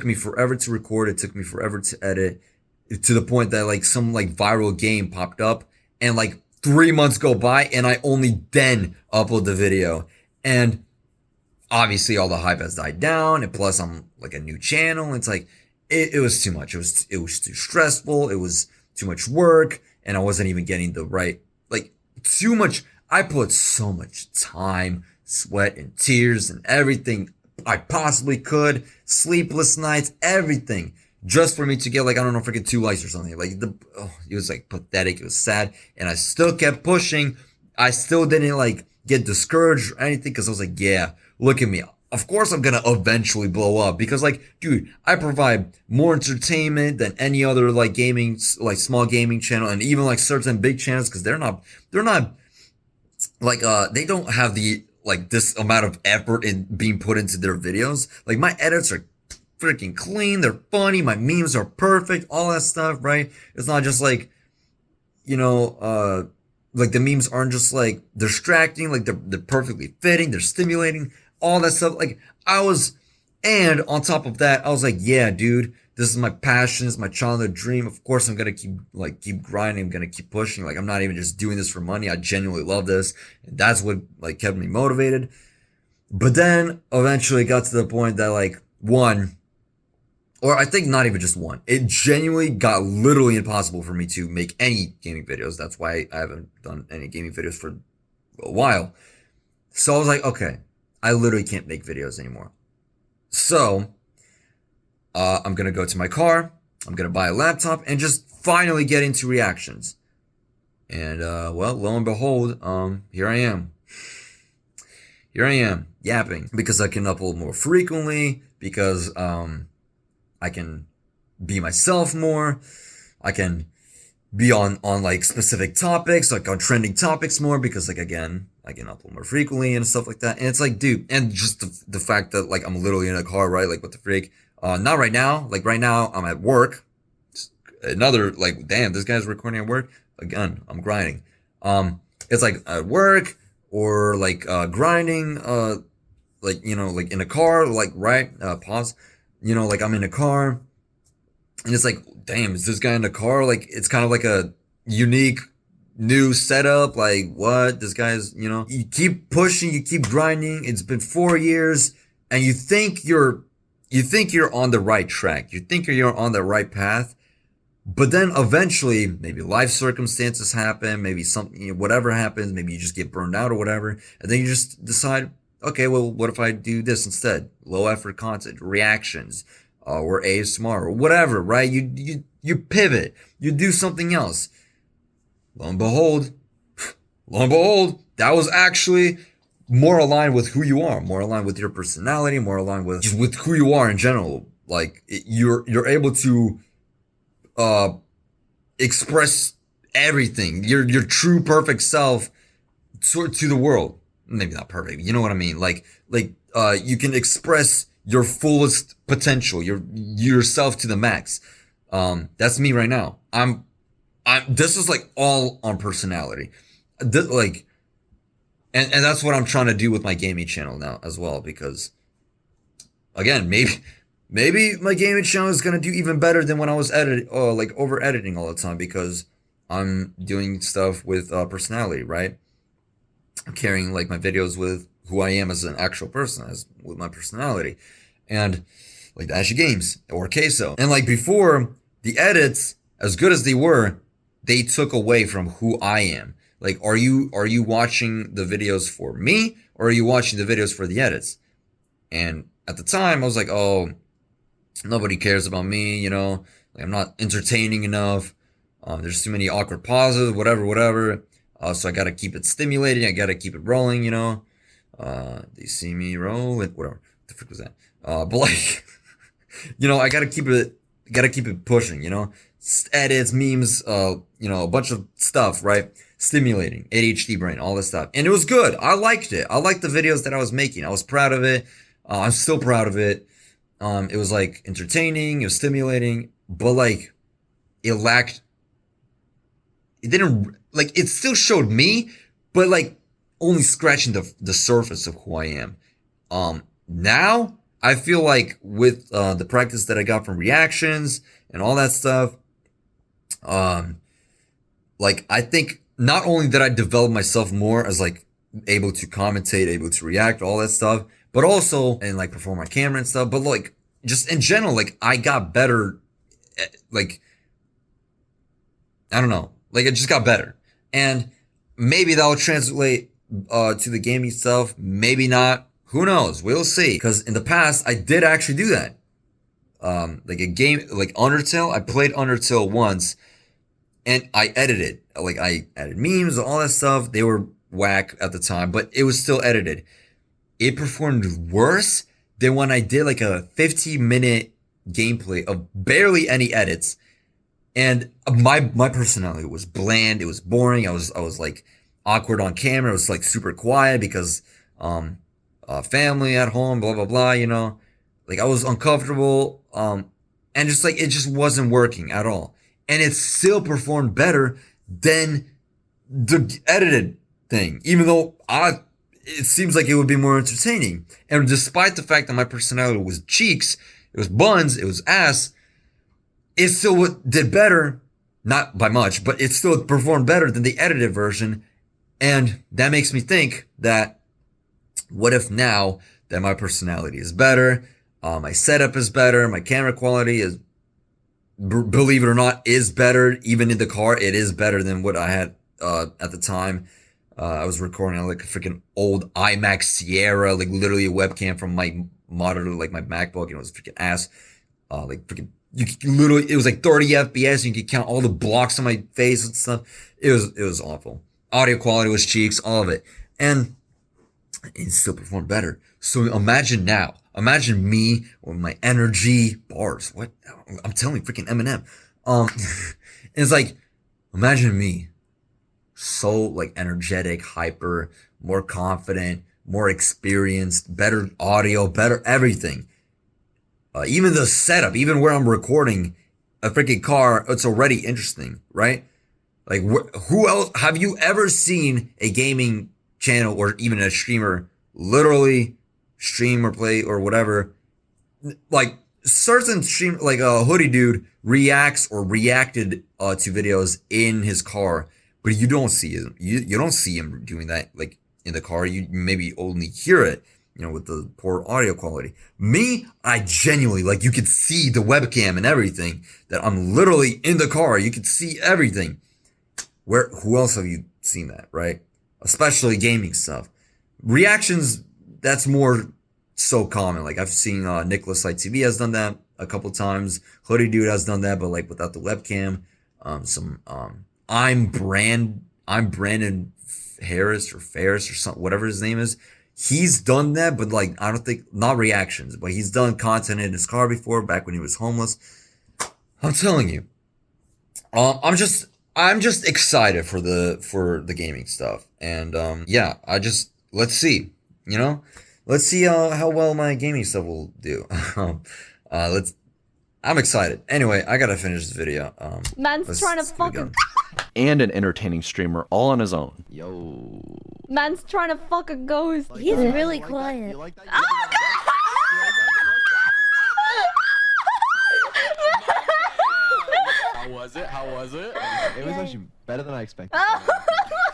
Speaker 3: me forever to record. It took me forever to edit, to the point that like some like viral game popped up, and like 3 months go by and I only then upload the video. And obviously all the hype has died down, and plus I'm like a new channel. It's like, it was too much. It was too stressful. It was too much work, and I wasn't even getting the right, like too much. I put so much time, sweat, and tears and everything I possibly could, sleepless nights, everything, just for me to get like, I don't know, freaking 2 likes or something. Like it was like pathetic. It was sad. And I still kept pushing. I still didn't like get discouraged or anything, because I was like, yeah, look at me. Of course I'm gonna eventually blow up, because like, dude, I provide more entertainment than any other like gaming, like small gaming channel, and even like certain big channels, because they're not like, they don't have the, like this amount of effort in being put into their videos. Like my edits are freaking clean. They're funny. My memes are perfect. All that stuff, right? It's not just like, you know, like the memes aren't just like distracting. Like they're perfectly fitting. They're stimulating. All that stuff. Like and on top of that, I was like, yeah, dude, this is my passion. It's my childhood dream. Of course, I'm going to keep grinding. I'm going to keep pushing. Like, I'm not even just doing this for money. I genuinely love this. And that's what like kept me motivated. But then eventually got to the point that like I think not even just one, it genuinely got literally impossible for me to make any gaming videos. That's why I haven't done any gaming videos for a while. So I was like, okay, I literally can't make videos anymore. So I'm going to go to my car, I'm going to buy a laptop, and just finally get into reactions. And, well, lo and behold, here I am. Here I am, yapping, because I can upload more frequently, because, I can be myself more. I can be on like specific topics, like on trending topics more, because like, again, I can upload more frequently and stuff like that. And it's like, dude, and just the fact that like I'm literally in a car, right? Like, what the freak? Not right now. Like right now I'm at work. Another like, damn, this guy's recording at work. Again, I'm grinding. It's like at work, or like grinding, like, you know, like in a car, like, right? Pause. You know, like I'm in a car, and it's like, damn, is this guy in the car? Like, it's kind of like a unique new setup. Like, what? This guy's, you know, you keep pushing, you keep grinding. It's been 4 years, and you think you're on the right track. You think you're on the right path. But then eventually, maybe life circumstances happen, maybe something, you know, whatever happens, maybe you just get burned out or whatever. And then you just decide, okay, well, what if I do this instead? Low effort content, reactions, or ASMR, or whatever, right? You pivot, you do something else. Lo and behold, that was actually more aligned with who you are, more aligned with your personality, more aligned with just with who you are in general. Like, you're able to express everything, your true perfect self to the world. Maybe not perfect, you know what I mean? Like you can express your fullest potential, yourself to the max. That's me right now. This is like all on personality. Like, and that's what I'm trying to do with my gaming channel now as well, because again, maybe my gaming channel is going to do even better than when I was over editing all the time, because I'm doing stuff with personality, right? I'm carrying like my videos with who I am as an actual person, as with my personality, and like Dash Games or Queso. And like before, the edits, as good as they were, they took away from who I am. Like, are you watching the videos for me, or are you watching the videos for the edits? And at the time, I was like, oh, nobody cares about me, you know, like I'm not entertaining enough. There's too many awkward pauses, whatever. So I gotta keep it stimulating. I gotta keep it rolling, you know. They see me roll it, whatever. What the frick was that? But like, you know, I gotta keep it pushing, you know. edits, memes, you know, a bunch of stuff, right? Stimulating, ADHD brain, all this stuff. And it was good. I liked it. I liked the videos that I was making. I was proud of it. I'm still proud of it. It was like entertaining, it was stimulating, but like it didn't, like it still showed me, but like only scratching the surface of who I am. Now I feel like with the practice that I got from reactions and all that stuff, like I think not only did I develop myself more as like able to commentate, able to react, all that stuff, but also and like perform on camera and stuff, but like just in general, like I got better, like I don't know, like it just got better. And maybe that will translate to the gaming stuff, maybe not, who knows, we'll see. Because in the past I did actually do that. Like a game like Undertale, I played Undertale once and I edited, like I added memes, all that stuff. They were whack at the time, but it was still edited. It performed worse than when I did like a 15-minute gameplay of barely any edits. And my personality was bland, it was boring, I was like awkward on camera, it was like super quiet because family at home, blah blah blah, you know. Like I was uncomfortable, and just like it just wasn't working at all. And it still performed better than the edited thing, even though it seems like it would be more entertaining. And despite the fact that my personality was cheeks, it was buns, it was ass, it still did better, not by much, but it still performed better than the edited version. And that makes me think that what if now that my personality is better, my setup is better, my camera quality is, believe it or not, is better. Even in the car, it is better than what I had at the time. I was recording on like a freaking old iMac Sierra, like literally a webcam from my monitor, like my MacBook, and it was freaking ass. Like freaking, you could literally, it was like 30 FPS, and you could count all the blocks on my face and stuff. It was awful. Audio quality was cheeks, all of it. And it still performed better. So imagine now, imagine me with my energy bars. What? I'm telling you, freaking Eminem. It's like, imagine me so like energetic, hyper, more confident, more experienced, better audio, better everything. Even the setup, even where I'm recording a freaking car, it's already interesting, right? Like who else, have you ever seen a gaming channel or even a streamer literally stream or play or whatever? Like certain stream, like a hoodie dude reacts or reacted to videos in his car, but you don't see him. You don't see him doing that like in the car. You maybe only hear it, you know, with the poor audio quality. Me, I genuinely, like, you could see the webcam and everything, that I'm literally in the car. You could see everything. Who else have you seen that, right? Especially gaming stuff. Reactions, that's more so common. Like I've seen Nicholas Light TV has done that a couple times. Hoodie Dude has done that, but like without the webcam. I'm Brandon Harris or Ferris or something, whatever his name is. He's done that, but like I don't think, not reactions, but he's done content in his car before, back when he was homeless. I'm telling you, I'm just excited for the gaming stuff, and yeah, let's see, you know, let's see how well my gaming stuff will do. I'm excited. Anyway, I gotta finish this video.
Speaker 12: Man's trying to fucking.
Speaker 2: And an entertaining streamer all on his own.
Speaker 11: Yo.
Speaker 12: Man's trying to fuck a ghost.
Speaker 15: He's really quiet.
Speaker 12: Oh god!
Speaker 17: How was it? How was it?
Speaker 11: It was actually better than I expected.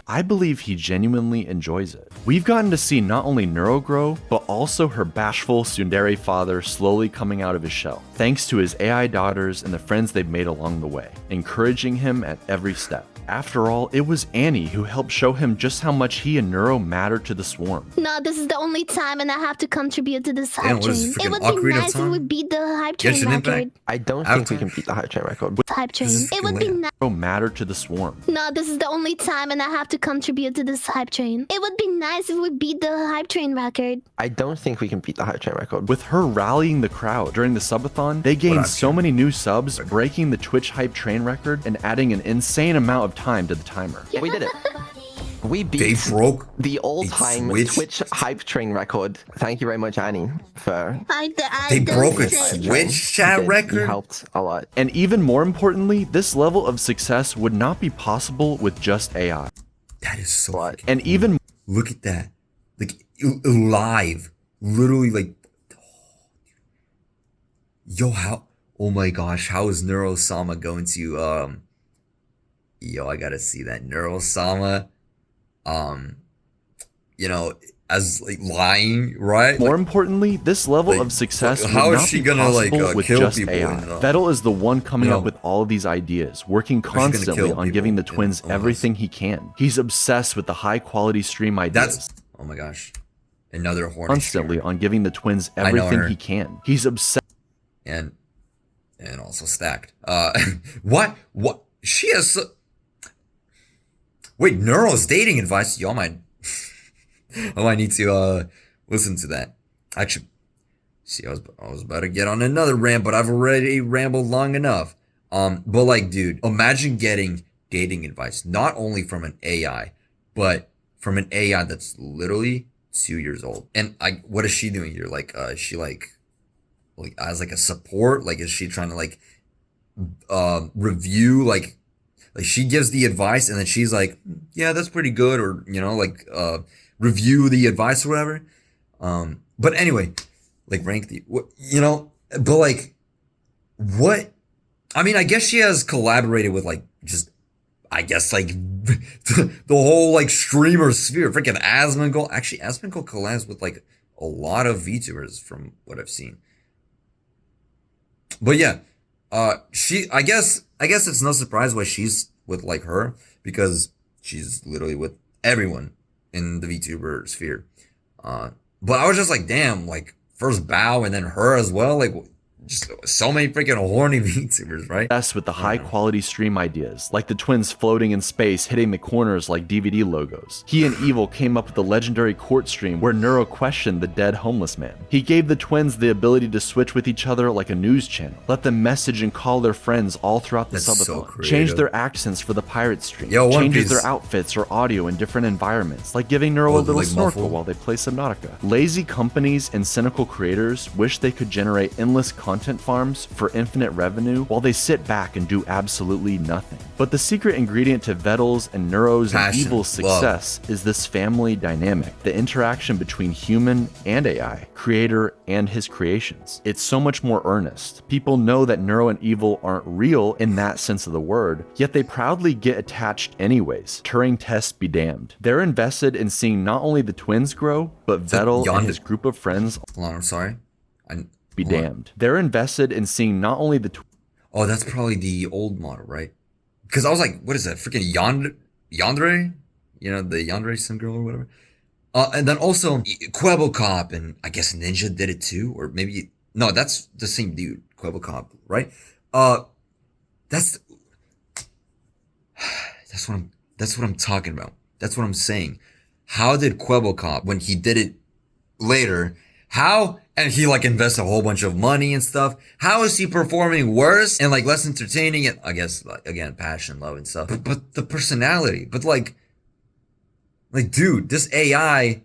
Speaker 2: I believe he genuinely enjoys it. We've gotten to see not only Neuro grow, but also her bashful tsundere father slowly coming out of his shell, thanks to his AI daughters and the friends they've made along the way, encouraging him at every step. After all, it was Annie who helped show him just how much he and Neuro mattered to the swarm.
Speaker 12: No, this is the only time and I have to contribute to this
Speaker 3: Damn,
Speaker 12: hype
Speaker 3: what is
Speaker 12: train.
Speaker 3: this,
Speaker 12: It
Speaker 3: freaking
Speaker 12: would be
Speaker 3: Ocarina of
Speaker 12: nice if
Speaker 3: Time?
Speaker 12: we beat the hype train
Speaker 3: Genshin Impact?
Speaker 12: record.
Speaker 5: I don't think we can beat the hype train record.
Speaker 12: Hype train.
Speaker 3: This is
Speaker 12: It would be
Speaker 3: freaking
Speaker 12: nice.
Speaker 2: Mattered to the swarm.
Speaker 12: No, this is the only time and I have to contribute to this hype train. It would be nice if we beat the hype train record.
Speaker 5: I don't think we can beat the hype train record.
Speaker 2: With her rallying the crowd during the subathon, they gained so many new subs, breaking the Twitch hype train record and adding an insane amount of time to the timer.
Speaker 5: We did it. We beat
Speaker 3: They broke
Speaker 5: the all-time Twitch hype train record. Thank you very much, Annie, for...
Speaker 3: They broke a Twitch chat
Speaker 5: You
Speaker 3: record?
Speaker 5: helped a lot.
Speaker 2: And even more importantly, this level of success would not be possible with just AI.
Speaker 3: That is so fucking
Speaker 2: And even
Speaker 3: look at that. Like live. Literally like yo, how oh my gosh, how is Neuro-sama going to yo, I gotta see that. Neuro-sama you know, as like lying, right?
Speaker 2: more importantly, this level of success
Speaker 3: how
Speaker 2: would
Speaker 3: is
Speaker 2: not
Speaker 3: she
Speaker 2: be
Speaker 3: gonna, like,
Speaker 2: possible with
Speaker 3: kill
Speaker 2: just
Speaker 3: people
Speaker 2: AI.
Speaker 3: in,
Speaker 2: Vettel is the one coming
Speaker 3: you
Speaker 2: up
Speaker 3: know,
Speaker 2: with all of these ideas, working
Speaker 3: how's she gonna
Speaker 2: constantly
Speaker 3: kill
Speaker 2: on
Speaker 3: people
Speaker 2: giving the
Speaker 3: in
Speaker 2: twins
Speaker 3: all this?
Speaker 2: everything he can. He's obsessed with the high quality stream ideas.
Speaker 3: That's oh my gosh. Another horny
Speaker 2: Constantly on giving the twins
Speaker 3: I know
Speaker 2: everything
Speaker 3: her.
Speaker 2: he can. He's obsessed.
Speaker 3: and also stacked. What she has wait, Neuro's dating advice. Y'all might I might need to listen to that. Actually, see, I was about to get on another rant, but I've already rambled long enough. But like, dude, imagine getting dating advice not only from an AI, but from an AI that's literally 2 years old. And what is she doing here? Like, is she like as like a support? Like, is she trying to like review like she gives the advice and then she's like, yeah, that's pretty good, or you know, like review the advice or whatever. But anyway, like rank the you know, but like what? I mean, I guess she has collaborated with like just I guess like the whole like streamer sphere. Freaking 𝗯𝘂𝘀𝗀𝗀. Actually, 𝗯𝘂𝘀𝗀𝗀𝗀 collabs with like a lot of VTubers from what I've seen. But yeah, she I guess it's no surprise why she's with like her, because she's literally with everyone in the VTuber sphere. But I was just like, damn, like first Bao and then her as well, like just so many freaking horny VTubers, right?
Speaker 2: Obsessed with the high quality stream ideas, like the twins floating in space, hitting the corners like DVD logos. He and Evil came up with the legendary court stream where Neuro questioned the dead homeless man. He gave the twins the ability to switch with each other like a news channel, let them message and call their friends all throughout the subathon, change their accents for the pirate stream, changes their outfits or audio in different environments, like giving Neuro a little
Speaker 3: like
Speaker 2: snorkel
Speaker 3: muffled.
Speaker 2: while they play Subnautica. Lazy companies and cynical creators wish they could generate endless content farms for infinite revenue while they sit back and do absolutely nothing. But the secret ingredient to Vettel's and Neuro's
Speaker 3: Passion,
Speaker 2: and Evil's success is this family dynamic, the interaction between human and AI, creator and his creations. It's so much more earnest. People know that Neuro and Evil aren't real in that sense of the word, yet they proudly get attached anyways. Turing tests be damned. They're invested in seeing not only the twins grow, but Vettel and his group of friends
Speaker 3: Hold on, I'm sorry.
Speaker 2: be damned. They're invested in seeing not only the
Speaker 3: Oh, that's probably the old model, right? Because I was like, what is that? Freaking Yandere? You know, the Yandere Sim girl or whatever. And then also 𝗶◂𝘀𝗀𝘀𝗀𝗀, and I guess Ninja did it too, or maybe no, that's the same dude, 𝗶◂𝘀𝗀𝘀𝗀, right? That's what I'm talking about. That's what I'm saying. How did 𝗶◂𝘀𝗀𝘀𝗀, when he did it later, and he like invests a whole bunch of money and stuff, how is he performing worse and like less entertaining? And I guess like, again, passion, love and stuff, but the personality, but like dude, this AI,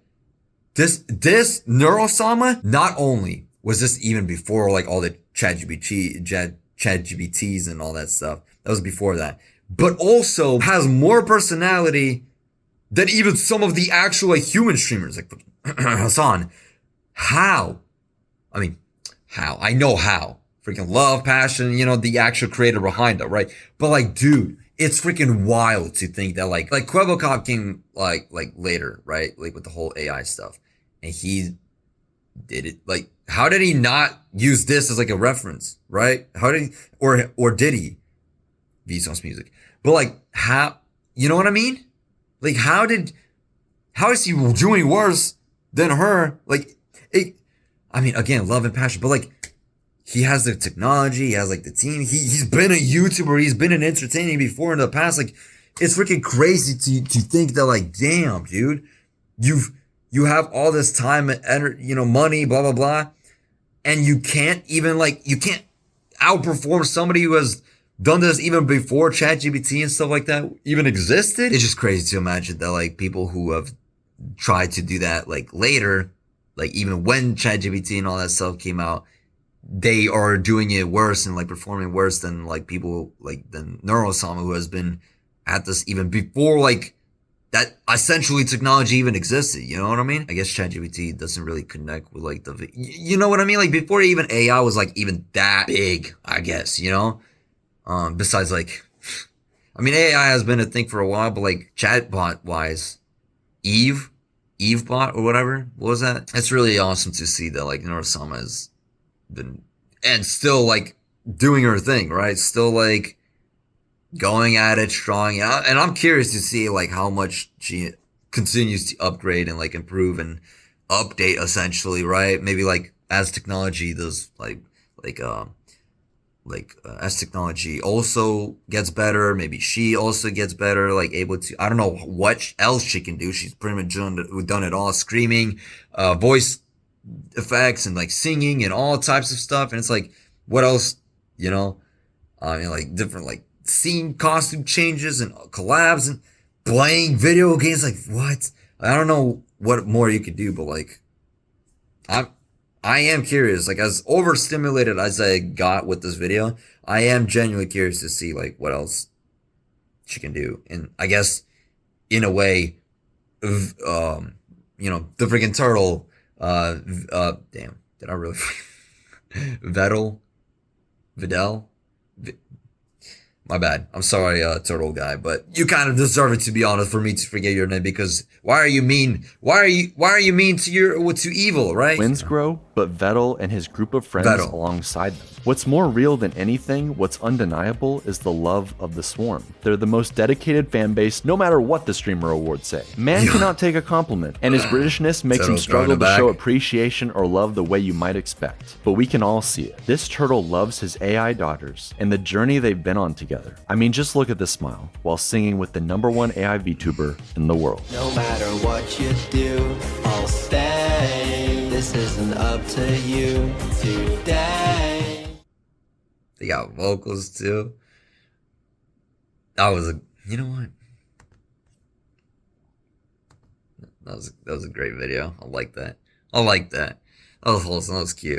Speaker 3: this Neuro-sama, not only was this even before like all the ChatGPTs and all that stuff, that was before that, but also has more personality than even some of the actual like human streamers, like Hassan. How? I mean, how? I know how. Freaking love, passion, you know, the actual creator behind it, right? But like, dude, it's freaking wild to think that like 𝗶◂𝘀𝗀𝘀𝗀 came like later, right? Like with the whole AI stuff. And he did it. Like, how did he not use this as like a reference, right? How did he, or did he? Vsauce music. But like, how You know what I mean? Like, how is he doing worse than her? Like, I mean, again, love and passion, but like, he has the technology, he has like the team. He's been a YouTuber, he's been an entertaining before in the past. Like, it's freaking crazy to think that, like, damn, dude, you have all this time and money, blah blah blah, and you can't even you can't outperform somebody who has done this even before ChatGPT and stuff like that even existed. It's just crazy to imagine that like people who have tried to do that like later, like even when ChatGPT and all that stuff came out, they are doing it worse and like performing worse than like people like than 𝗯𝘂𝘀𝘀𝘀 who has been at this even before like that essentially technology even existed. You know what I mean? I guess ChatGPT doesn't really connect with like you know what I mean? Like before even AI was like even that big, I guess, besides like, I mean, AI has been a thing for a while, but like chatbot wise, 𝗯𝘂𝘀𝘀𝘀 or whatever, what was that? It's really awesome to see that like 𝗯𝘂𝘀𝘀𝘀 has been, and still like doing her thing, right? Still like going at it strong. And I'm curious to see like how much she continues to upgrade and like improve and update essentially, right? Maybe like as technology does as technology also gets better, maybe she also gets better, like able to, I don't know what else she can do. She's pretty much done it all, screaming, voice effects and like singing and all types of stuff. And it's like, what else, I mean, like different like scene costume changes and collabs and playing video games. Like what? I don't know what more you could do, but like I am curious, like as overstimulated as I got with this video, I am genuinely curious to see like what else she can do. And I guess in a way, the freaking turtle, damn, did I really, Videl? My bad. I'm sorry, turtle guy, but you kind of deserve it, to be honest, for me to forget your name, because why are you mean? Why are you mean to evil, right?
Speaker 2: Twins grow, but Vettel and his group of friends alongside them. What's more real than anything, what's undeniable, is the love of the swarm. They're the most dedicated fan base, no matter what the streamer awards say. Man cannot take a compliment, and his Britishness makes him struggle to show appreciation or love the way you might expect. But we can all see it. This turtle loves his AI daughters, and the journey they've been on together. I mean, just look at this smile, while singing with the #1 AI VTuber in the world.
Speaker 18: No matter what you do, I'll stay. This isn't up to you today.
Speaker 3: They got vocals too. That was you know what? That was a great video. I like that. That was wholesome. That was cute.